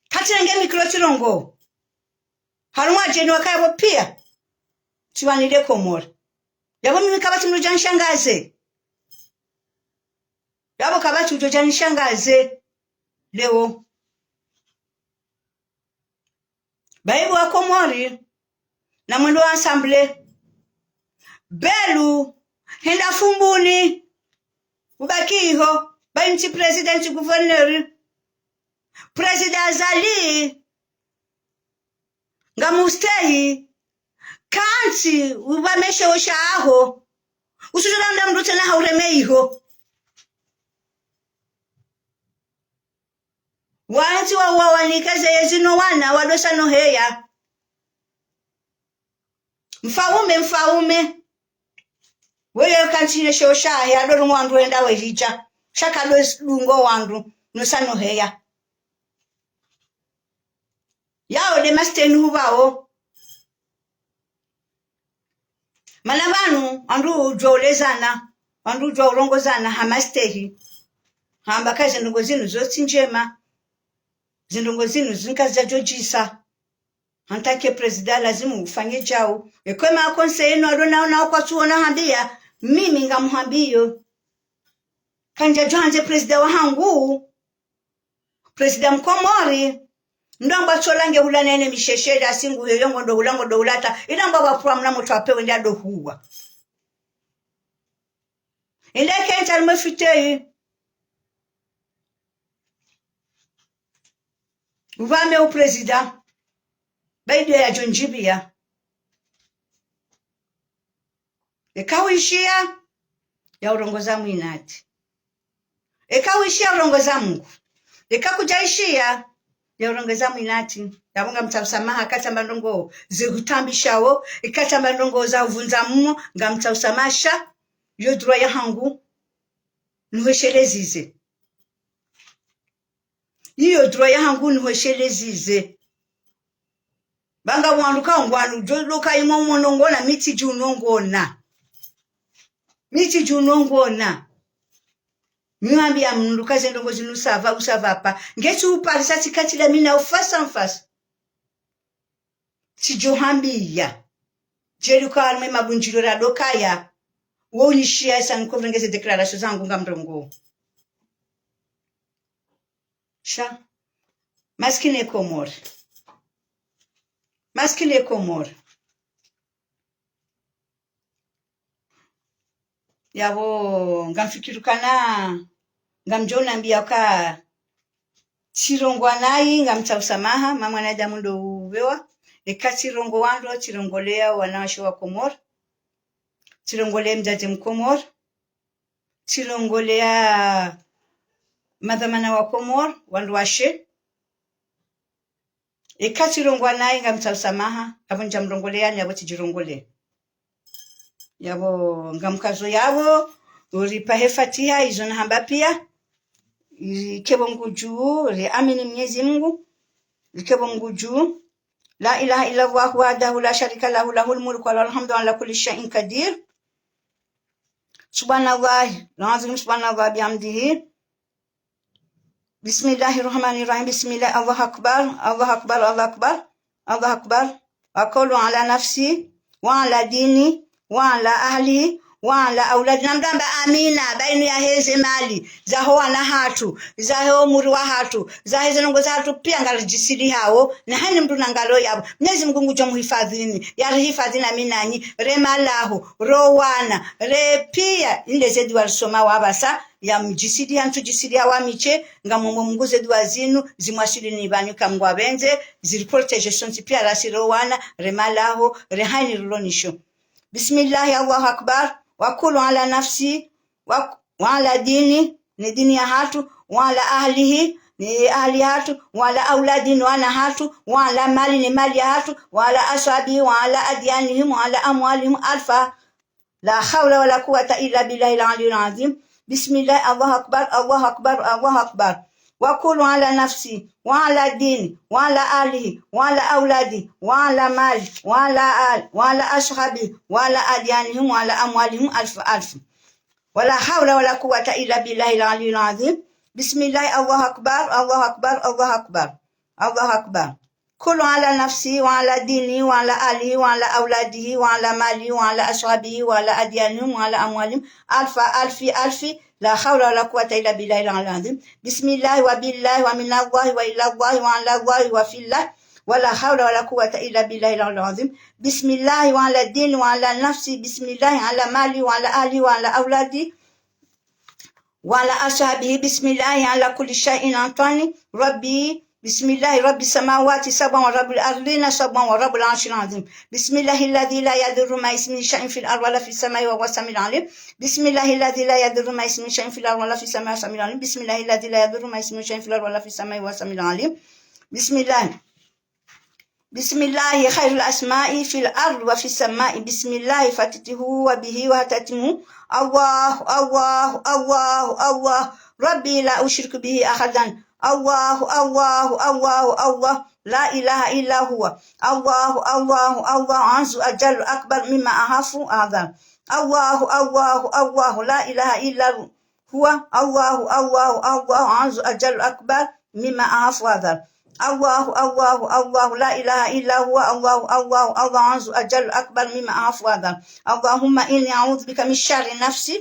kati nge mikro chirongo harumwa jeni wakayabo pia tiwanile komora yabo mimi kabati mruja nshangaze yabo kabati ujoja nshangaze leo baibu wa komori na mwendo wa ensemble belu henda fumbuni ubakiho bainti president gouverneur president azali ngamustehi kanti ubameshe oshaho usujulanda mrute na hauremeiho wanti wawanikaze yezino wana wadosa no heya mfaume wewe kanti shoshahe adoro mwandu enda welija shaka lungo wandu no sano heya yao de mastenu bao malabanu andu jolezana andu jolongozana hamastehi hamba kaze ndongo zinu zoti njema zindongo zinu zinkaza jojisa antake president lazima ufanye jao ekwema conseil no adona na kwa tuona hambia mimi ngamhambiyo kanja johanze president wa hangu president mkomori ndamba cholange ulanene misheshele asingu yongo ndo ulango ndo ulata inamba bapura mna mtu apewe ndado huwa indeke ntalmefitei uvame u president baido ya jonjibia ekawishia ya urongoza mwinati ekawishia urongoza Mungu ekakujaishia ya urongoza mwinati yabonga mtawsamaha kata mandongo zihutambishawo ikata mandongo za uvunza mmo ngamtawsamasha yo droit ya hangu nuheshelezize iyo droit ya hangu nuheshelezize banga wanduka ngwanu joloka imo monongona miti junongona miwambi ya mnduka zendongo zinusava usava pa ngeti uparisa tikati la mina ufasa mfasa tijohambia jeluka alme mabunjiro la dokaya wonishia sana kuvrengeze declaration zangu ngamrongo sha maskine komor yabo ngamfikirukana ngamjona mbia ka chirongwa nayi ngamtawsamaha mama na damu ndo wewa ikachirongo wando chirongolea wanawashe wa Komoro, chirongolea mjaji mkomoro, chirongolea madhamana wa Komoro wandu washe, ikachirongwa naye ngamsamaha abo njamrongolea nyabo chijirongole yabo ngamkazo yabo uripa Fatiha izo na hamba pia ikebo nguju ri amini Mwenyezi Mungu ikebo nguju la ilaha illa Allah wahdahu la sharika lahu lahul mulku wa lahul hamdu ala kulli shay'in qadir subhanallah lazim subhanallah bihamdihi bismillahir rahmanir rahim bismillah Allahu akbar Allahu akbar Allahu akbar Allahu akbar aqulu ala nafsi wa ala dini wa ala ahli wa ala auladi namdamba amina bainu ya heze mali zaho wana hatu zaho muri wa hatu zaheze nongo za hatu pia ngalijisili hao na hani mtu nangalo yabo Mwenyezi Mungu ngujo muhifadhini ya hifadhina minanyi rema lahu rowana re pia inde zedi walisoma wabasa ya mjisidi hantu jisidi ya wamiche nga Mungu zedi wazinu zimwashili nibanyuka mgwa benze zili protection pia rasi rowana rema lahu rehani rulonisho bismillah Allahu akbar wakulu ala nafsi wa ala dini ni dini ya hatu wa ala ahlihi ni ahli hatu wa ala auladi ni wana hatu wa ala mali ni mali ya hatu wa ala ashabi wa ala adyanihim wa ala amwalihim alfa la hawla wala quwwata illa billahi al-aliyyil azim bismillah Allahu akbar Allahu akbar Allahu akbar wakulu ala nafsi wa ala dini wa ala ahlihi wa ala auladi wa ala mali wa ala ashabi wa ala adyanihim wa ala amwalihim alf wala hawla wala quwwata illa billahi al-aliyyil azim bismillah Allahu akbar Allahu akbar Allahu akbar Allahu akbar kullu ala nafsi wa ala dini wa ala ahlihi wa ala auladihi wa ala mali wa ala ashabihi wa ala adyanihim wa ala amwalihim alfi la hawla wala quwwata illa billahi al-azim bismillah wa billahi wa minallahi wa ila allahi wa ala allahi wa fillah wala hawla wala quwwata illa billahi al-azim bismillah wa ala dini wa ala nafsi bismillah ala mali wa ala ahli wa ala auladi wa ala ashabihi bismillah ala kulli shay'in antani rabbi bismillah rabbi samawati sab'an wa rabbil ardina sab'an wa rabbul arshil azim bismillahi alladhi la yadurru ma ismihi shay'un fil ardi wala fis samai wa huwa samiul alim bismillahi alladhi la yadurru ma ismihi shay'un fil ardi wala fis samai wa samiul alim bismillahi alladhi la yadurru ma ismihi shay'un fil ardi wala fis samai wa samiul alim bismillahi khairul asma'i fil ardi wa fis samai bismillahi fatituhu wa bihi wa hatatimu Allah rabbi la ushriku bihi ahadan Allah la ilaha illa huwa Allah anzu ajalu akbar mimma ahafu adhan Allah la ilaha illa huwa Allah anzu ajalu akbar mimma ahafu adhan Allah la ilaha illa huwa Allah anzu ajalu akbar mimma ahafu adhan Allahumma inni a'udhu bika min sharri nafsi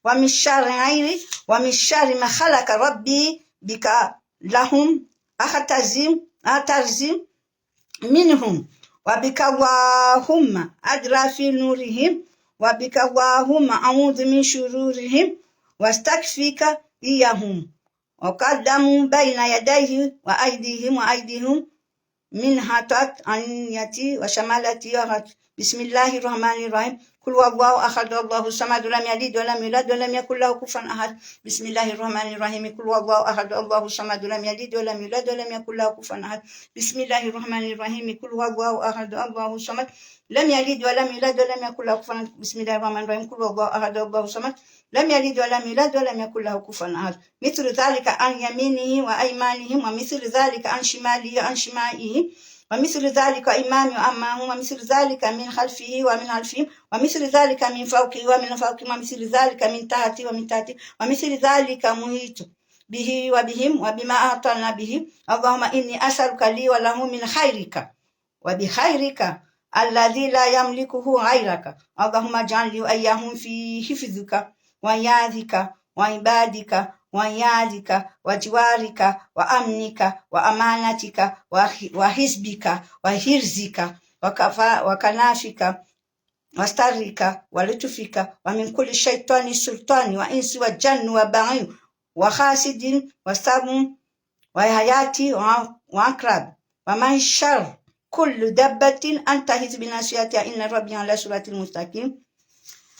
wa min sharri ghairi wa min sharri ma khalaqa rabbi bika lahum ahtazim minhum wa bika Allahumma adra fi nurihim wa bika Allahumma a'udhu min shururihim wastakfika iyahum wa qaddamu bayna yadayhi wa aydihim min hatat aniyati wa shamalati bismillahir rahmanir rahim kul huwallahu ahad Allahu samad lam yalid wa lam yulad wa lam yakul lahu kufuwan ahad bismillahir rahmanir rahim kul huwallahu ahad Allahu samad lam yalid wa lam yulad wa lam yakul lahu kufuwan ahad bismillahir rahmanir rahim kul huwallahu ahad Allahu samad lam yalid wa lam yulad wa lam yakul lahu kufuwan ahad bismillahir rahmanir rahim kul huwallahu ahad Allahu samad lam yalid wa lam yulad wa lam yakul lahu kufuwan ahad mithlu dhalika an yaminihi wa aymanihim wa mithlu dhalika an shimalihi wa an shimaihi ومثل ذلك إمام وأمام ومثل ذلك من خلفه ومن خلفهم ومثل ذلك من فوقه ومن فوقهم ومثل ذلك من تحته ومن تحته ومثل ذلك محيط به وبهم وبما أعطانا به اللهم إني أسألك لي وله من خيرك وبخيرك الذي لا يملكه غيرك اللهم اجعل لي وإياهم في حفظك وإياذك وعبادك وعيادك وجوارك وأمنك وأمانتك وحزبك وحرزك وكنافك وسترك ولطفك ومن كل شيطان سلطان وإنس وجن وبعين وخاسد وسم وحياتي وعقرب ومن شر كل دبة أنتهز بناصيتها إن ربي على صراط المستقيم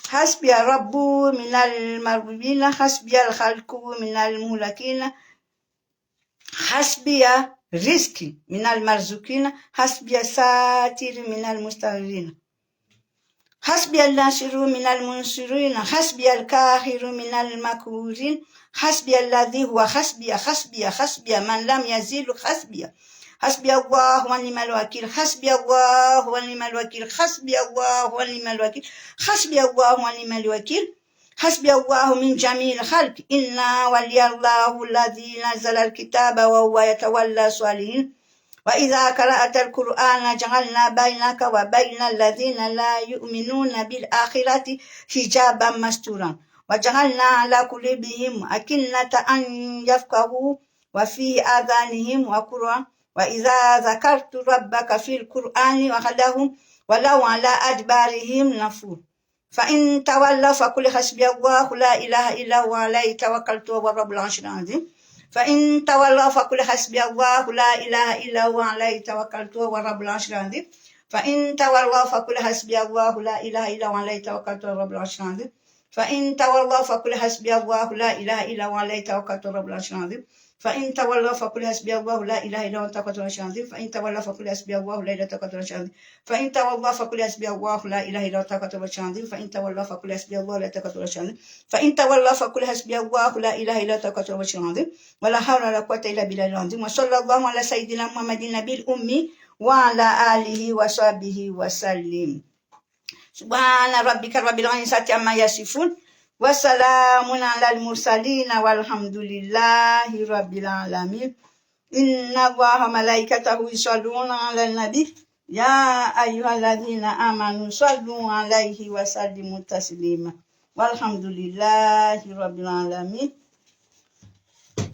حسبي رب من المربوبين حسبي الخلق من المهلكين حسبي رزقي من المرزوقين حسبي ساتر من المستغفرين حسبي الناصر من المنصرين حسبي الكاهر من المكروهين حسبي الذي هو حسبي من لم يزل حسبي الله ونعم الوكيل حسبي الله ونعم الوكيل حسبي الله ونعم الوكيل حسبي الله ونعم الوكيل حسبي الله من جميع الخلق إن ولي الله الذي نزل الكتاب وهو يتولى الصالحين وإذا قرأت القرآن جعلنا بينك وبين الذين لا يؤمنون بالآخرة حجابا مستورا وجعلنا على قلوبهم أكنة أن يفقهوا وفي آذانهم وقرا وإذا ذكرت ربك في القرآن وحدهم ولو على أدبارهم نفور فإن تولوا فقل حسبي الله لا إله إلا هو عليه توكلت وهو رب العرش العظيم فإن تولوا فقل حسبي الله لا إله إلا هو عليه توكلت وهو رب العرش العظيم فإن تولوا فقل حسبي الله لا إله إلا هو عليه توكلت وهو رب العرش العظيم فإن تولوا فقل حسبي الله لا إله إلا هو عليه توكلت وهو رب العرش العظيم فإن تولوا فقل حسبي الله لا إله إلا هو توكلت وهو العظيم فإن تولوا فقل حسبي الله لا إله إلا هو العظيم فإن تولوا فقل حسبي الله لا إله إلا هو توكلت وهو العظيم فإن تولوا فقل حسبي الله لا توكلت وهو العظيم فإن تولوا فقل حسبي الله لا إله إلا هو توكلت وهو العظيم ولا حول ولا قوة إلا بالله العظيم وصلى الله على سيدنا محمد النبي الأمي وعلى آله وصحبه وسلم سبحان ربك رب العزة عما يصفون وسلام على المرسلين والحمد لله رب العالمين إن الله وملائكته يصلون على النبي يا أيها الذين آمنوا صلوا عليه وسلموا تسليما والحمد لله رب العالمين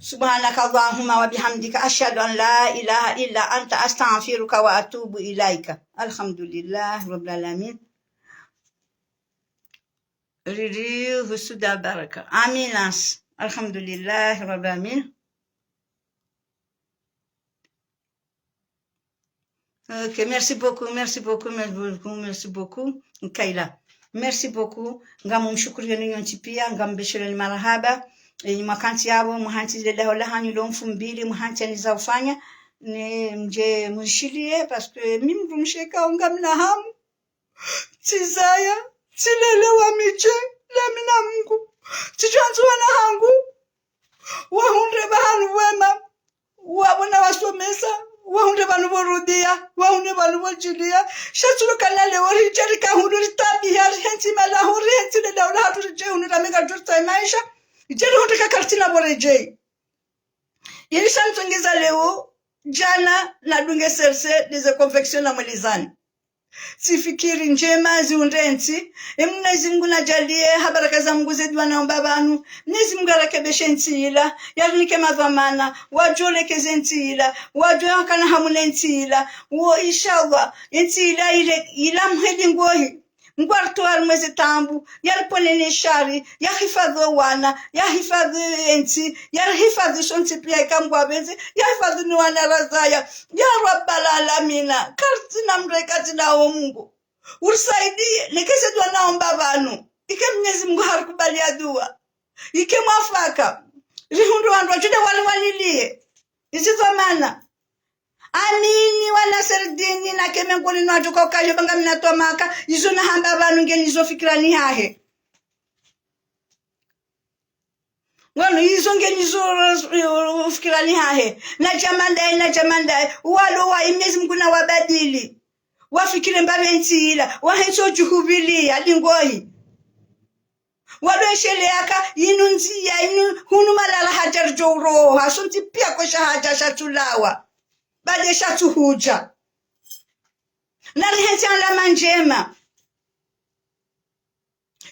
سبحانك اللهم وبحمدك أشهد أن لا إله إلا أنت أستغفرك وأتوب إليك الحمد لله رب العالمين Riri Husuda Baraka. Aminas. Alhamdulillah Rabbil Alamin. Ok, merci beaucoup. Kaila. Merci beaucoup. Ngamu mshukuru yenu nyonti pia. Ngambeshele marahaba. Ni makanti yabo. Muhanti zile hola hanyu lomfu mbili. Muhanti aniza ufanya. Ni mje mshilie. Paske mimi msheka ungamina hamu. Tizaya. Tilelewa mije, lemina Mungu. Tijanzu wana hangu. Wahunde bahanu wema. Wabona wasomesa. Wahunde banu borudia. Wahunde banu bojulia. Shatulu kanale wari jarika hundu ritabi ya henti mala huri henti le daula hatu rije hundu ramega jurta maisha. Jeri hundu kakartina boreje. Yeni shantungiza leo. Jana na dunge serse deze confection na mwelizani. Sifikiri njema ziundenti Mwenyezi Mungu najalie habaraka za Mungu zetu wanaomba abantu Mwenyezi Mungu arakebeshe ntila yarinike madhamana wajole kezentila wajole kana hamune ntila wo inshallah ntila ile ila mhedi ngohi ngwarto almwezi tambu yalponene shari yahifadhi wana yahifadhi enti yahifadhi shonti pia kambwa benzi yahifadhi ni wana razaya ya rabbal alamina kartina mrekati na Mungu usaidie nikese tu naomba banu ike Mwenyezi Mungu harikubalia dua ike mwafaka rihundu wandu wajude wale walilie isizomana Amini wana serdini na kemengoni nwajuka ukajo banga minatomaka izo na hamba banu ngeni izo fikirani hahe wano izo ngeni izo fikirani hahe na jamandai walo wa Mwenyezi Mungu na wabadili wafikire mbabe ntila wahenso juhubili alingoyi walo sheleaka inunzia inu hunu malala hajar joro hasunti pia kwa shahaja shatulawa Bade shatuhuja. Narihensi ala manjema.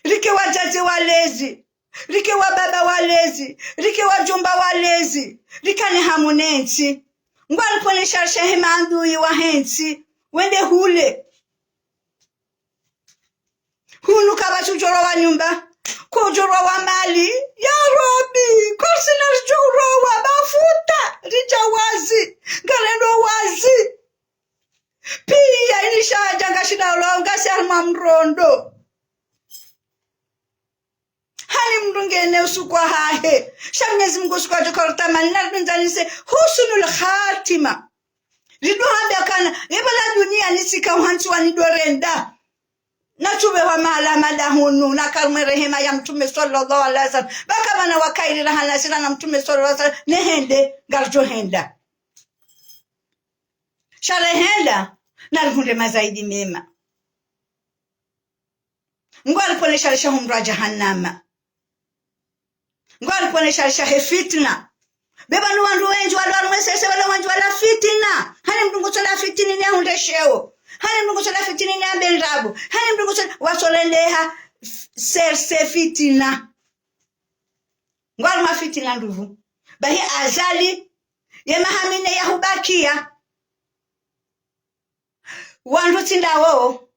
Rike wajazi walezi. Rike wababa walezi. Rike wajumba walezi. Rikane hamunensi. Ngwali pone sharsha hemandui wahensi. Wende hule. Hunu kabatu joro wa nyumba. Kujoro wa mali. Ya Rabbi. Korsina joro wa mafuta. Rija wazi. Garendo wazi. wa mrondo. Hani mrungene usukwa hahe. Mwenyezi Mungu usukwa jokorta manina binzanise husnul khatima. Lidu hambia kana yebala dunia nisika uhansi wanidorenda. Na tuwe wa maala hunu na kalme rehema ya mtume sallallahu alaihi wasallam. Baka bana wakairi rahana sila na mtume sallallahu alaihi wasallam nehende garjo henda. Shale henda na runde mazaidi mema. Ngwali pone shalisha humra jahannama. Ngwali pone shalisha fitna. Beba nu wandu wenju wala mwesese wala wanju wala fitna. Hani mdungu sola fitni ni hunde sheo. Hani mdungu sola fitni ni ambel rabu. Hani mdungu sola wasolendeha serse fitna. Ngwali ma fitna nduvu. Bahi azali ye mahamine ya hubakia. Wandu tinda wao.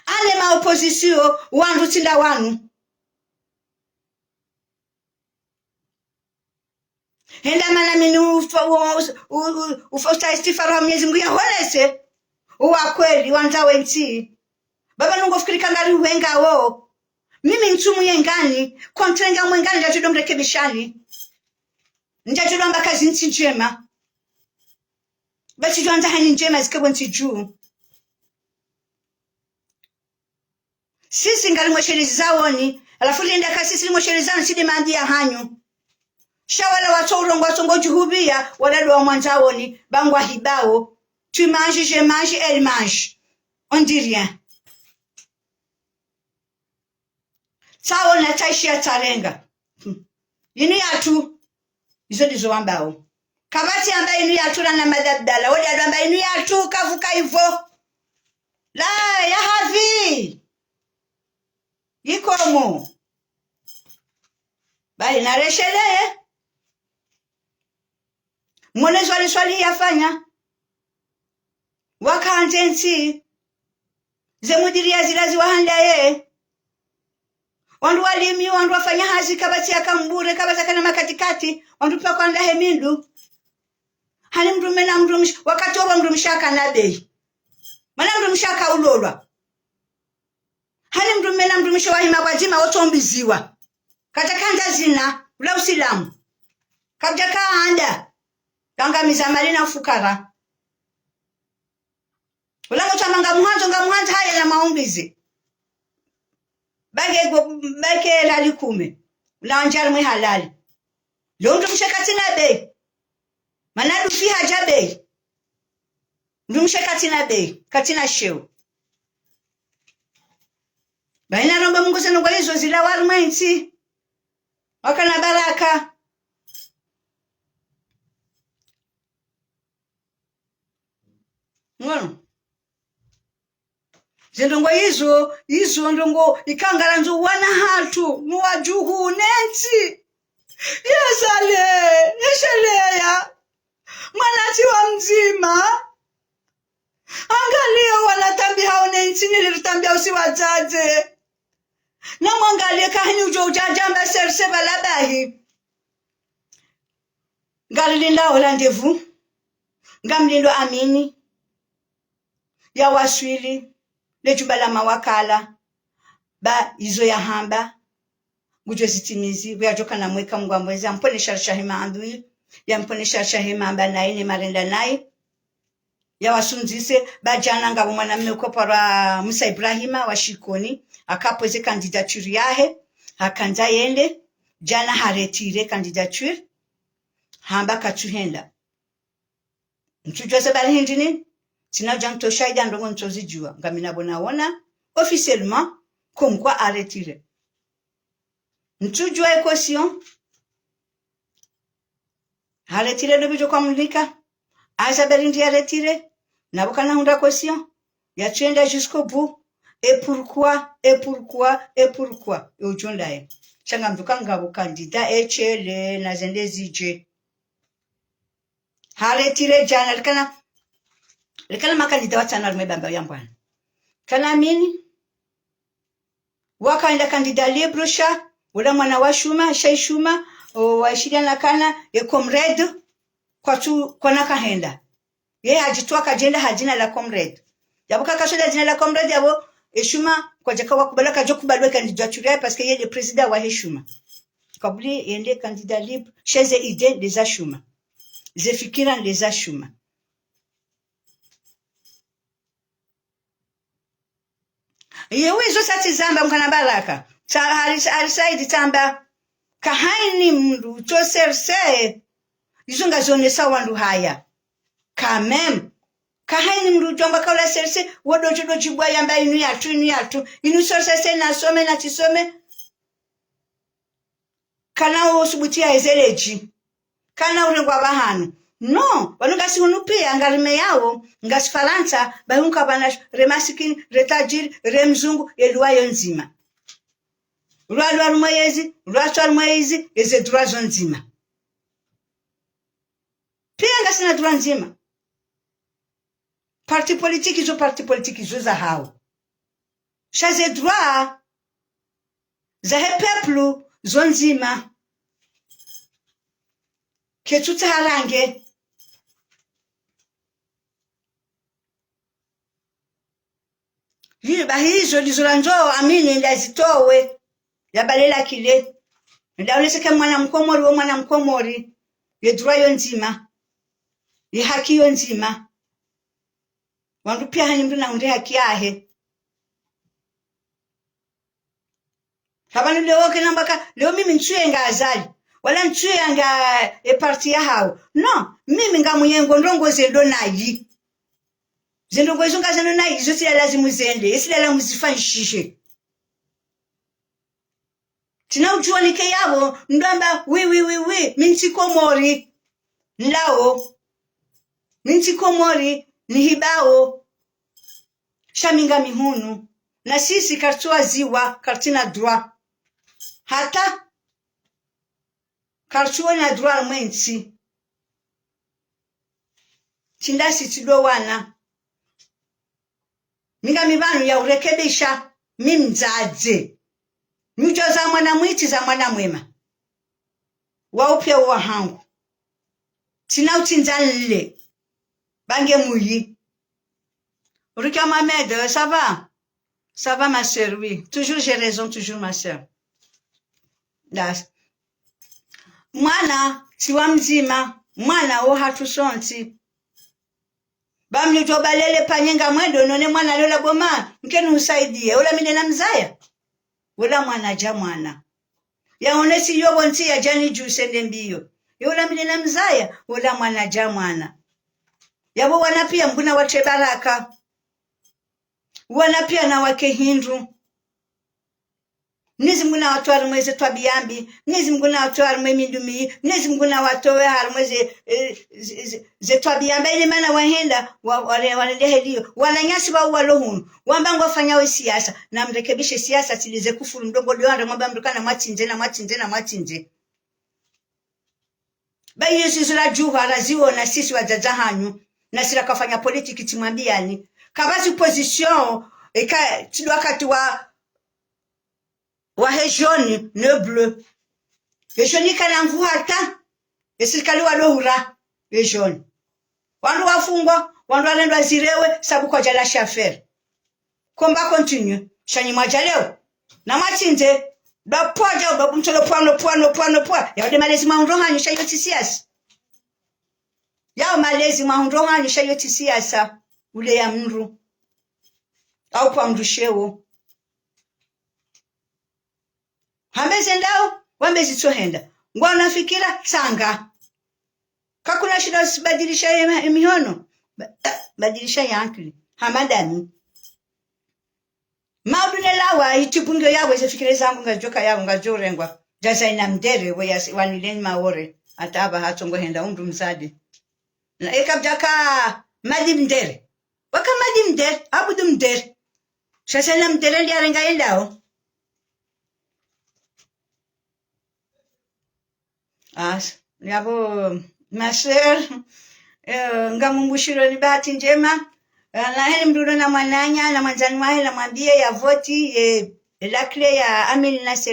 Ane ma opozisio wandu tinda wanu. Henda mana minu ufosta istifaru wa Mwenyezi Mungu ya holese. Uwa kweli wanta wenti. Baba nungo fikiri kangari uwenga wo. Mimi ntumu yengani. Kontrenga mwengani njatudo mrekebishani. Njatudo mbakazi nti njema. Bati juanza hani njema zikebo nti juu. Sisi ngali mweshelizi zawoni. Alafu linda kasisi mweshelizi sidi mandi ya hanyu. Shawala watorongo watongo juhubia wadadu wa mwanzawoni bangwa hibao. Tu manges, je mange, elle mange. On dit rien. Sawa na taishi ya tarenga. Inu ya tu. Izo dizo wambao. Kabati amba inu ya tu na madabdala. Wadadu amba inu ya tu kavuka hivo. La, ya havi. Ikomo. Bali nareshele. Mwone swali yafanya. Wakantensi. Zemudiria zilazi wahanda ye. Wandu walimi, wandu wafanya hazi kabati ya kambure, kabati ya kanama katikati. Wandu pa kwa ndahe mindu. Hani mdume na mdumisha. Wakati owa mdumishaka na bei. Mana mdumishaka ulolwa. Hani mdume na mdumisha wahima wajima otombiziwa. Katakanda zina. Ula usilamu. Kabjaka handa. Kanga mizamali na ufukara. Ulango chamanga muhanzo haya na maumbizi. Bage lali kume. Ulanjari mwe halali. Londu mshakatina bei. Manadu fi haja bei. Ndu mshakatina bei. Katina sheo. Baina rombe Mungu senu kwa hizo zila warma insi. Wakana baraka. Ngono. Zendongo hizo ndongo ikangala nzu wana hatu nuwajuhu nenti. Yeshaleya. Mwanati wa mzima. Angalia wanatambi hao nenti nilitambia usiwajaje. Na mwangalia kahini ujojajamba serse balabahi. Ngalilinda olandevu. Ngamlindo amini. Ya waswili. Lechubala mawakala. Ba izo ya hamba. Gujo zitimizi. Weajoka na mweka Mungu amwezi. Ampone sharisha andui. Ya mpone sharisha amba na ini marenda nai. Ya wasunzise. Ba jana nga mwana mmekopara Musa Ibrahima wa Shikoni. Akapweze kandidaturi yahe. Hakanja yende. Jana haretire kandidaturi. Hamba katuhenda. Mtujose bali hindi nini? Sina janto shaida ndongo ntozijua. Ngamina bona officiellement comme quoi arrêter. Ntujua caution. Arrêter le bijo kwa mlika. Isabelle ndi arrêter. Nabokana hunda caution. Ya tuenda jusqu'au bout. Et pourquoi? Ujondae. Changa mtuka ngabo candidat echele na zende zije. Arrêter jana Lekana makandida watana rumebamba yambwana. Kana mini? Wakaenda kandida librosha. Ula mwana wa shuma, shai shuma. Wa shiria na kana. Ye comrade. Kwa nakahenda. Ye hajituwa kajenda hajina la comrade. Yabuka kashoda jina la comrade yabo. heshima kwa jaka wakubalaka jokubalwe candidature parce que il y a le président wa heshima kabuli yende candidat libre chez idée des ashuma zefikira les ashuma yewe zo sati zamba mkana baraka alisaidi tamba kahaini mndu to serse izunga zone sawandu haya quand même kahaini mndu jomba kaula serse wodo jodo jibwa yamba inu yatu inu sorse na some na tisome kana usubutia ezeleji kana urengwa bahanu no wanungasi unupia ngarime yao ngasi Faransa bayunka bana remasiki retajiri remzungu eluwayo nzima lwa mwezi lwa mwezi eze durazo nzima pia ngasi na dura nzima parti politiki zo za hao chaze droit za he peuple zo nzima ketuta harange Liba hizo lizolanzo amini ndazitowe yabalela kile ndauleseke mwana mkomori yedurayo nzima yihakiyo nzima wandu pia hani mndu na unde haki yahe habani leo kinambaka leo mimi nchuye ngazali wala nchuye nga parti ya hao no mimi ngamuyengo ndongo zendo nayi zendo kwezunga zendo nayi zo sila lazimu zende esila la muzifanishishe tina ujuanike yabo ndamba wi minti komori nlao minti komori ni hibao shaminga mihunu na sisi kartua ziwa kartina droit hata kartua na droit mwensi tindasi tido wana minga mibanu ya urekebisha mimzaze nyujo za mwana mwiti za mwana mwema waupya wa hangu tina utinzanle bange muyi Rika Mohamed, ça va ma sœur, oui. Toujours j'ai raison, toujours ma sœur. Mwana, siwa mzima, mwana o hatusonti. Bamli jobalele panyenga mwendo, none mwana lola boma, mkenu usaidie, ola mine na mzaya. Ola mwana ja mwana. Ya onesi yobo nti ya jani juu sende mbiyo. Ola mine na mzaya, ola mwana ja mwana. Yabo wana pia mbuna wate baraka. Wana pia na wake Hindu. Mwenyezi Mungu na watu harumweze twabiyambi, Mwenyezi Mungu na watu harumwe mindumi, Mwenyezi Mungu na watu harumweze ze twabiyamba ile maana wahenda wanaende helio wananyasi ba walohunu wamba ngofanya we siasa na mrekebishe siasa tilize kufuru mdogo liwanda mwamba mrukana mwachinje ba Yesu zira juha raziwo na sisi wajaja hanyu na sira kafanya politiki timwambiani kabazi position eka tido wakati wa hejoni ne bleu hejoni kana mvuhata esirikali walohura hejoni wandu wafungwa wandu walendwa zirewe sabu kwa jala shafer komba continue shanyi majaleo na machinze da poja da kumtolo pwano ya de malezi maundohanyu shayo tisiasa ya malezi maundohanyu shayo tisiasa ule ya mndu au kwa mdushewo hambeze ndao wambezi tohenda ngwana fikira sanga kakuna shida usibadilisha mihono badilisha yankli hamadani maudune lawa itibungo yawe zefikire zangu ngajoka yawe ngajorengwa jaza ina mdere we wanileni maore ataba hatongo henda undu mzadi na ekabjaka madi mdere waka madi mdere abudu mdere shasa ina mdere liarenga endao yabo ma sœur ngamumbushiro ni bahati njema na heli mdudo na mwananya na mwanzani wahe na mwambie ya voti la clé ya Amil Nasser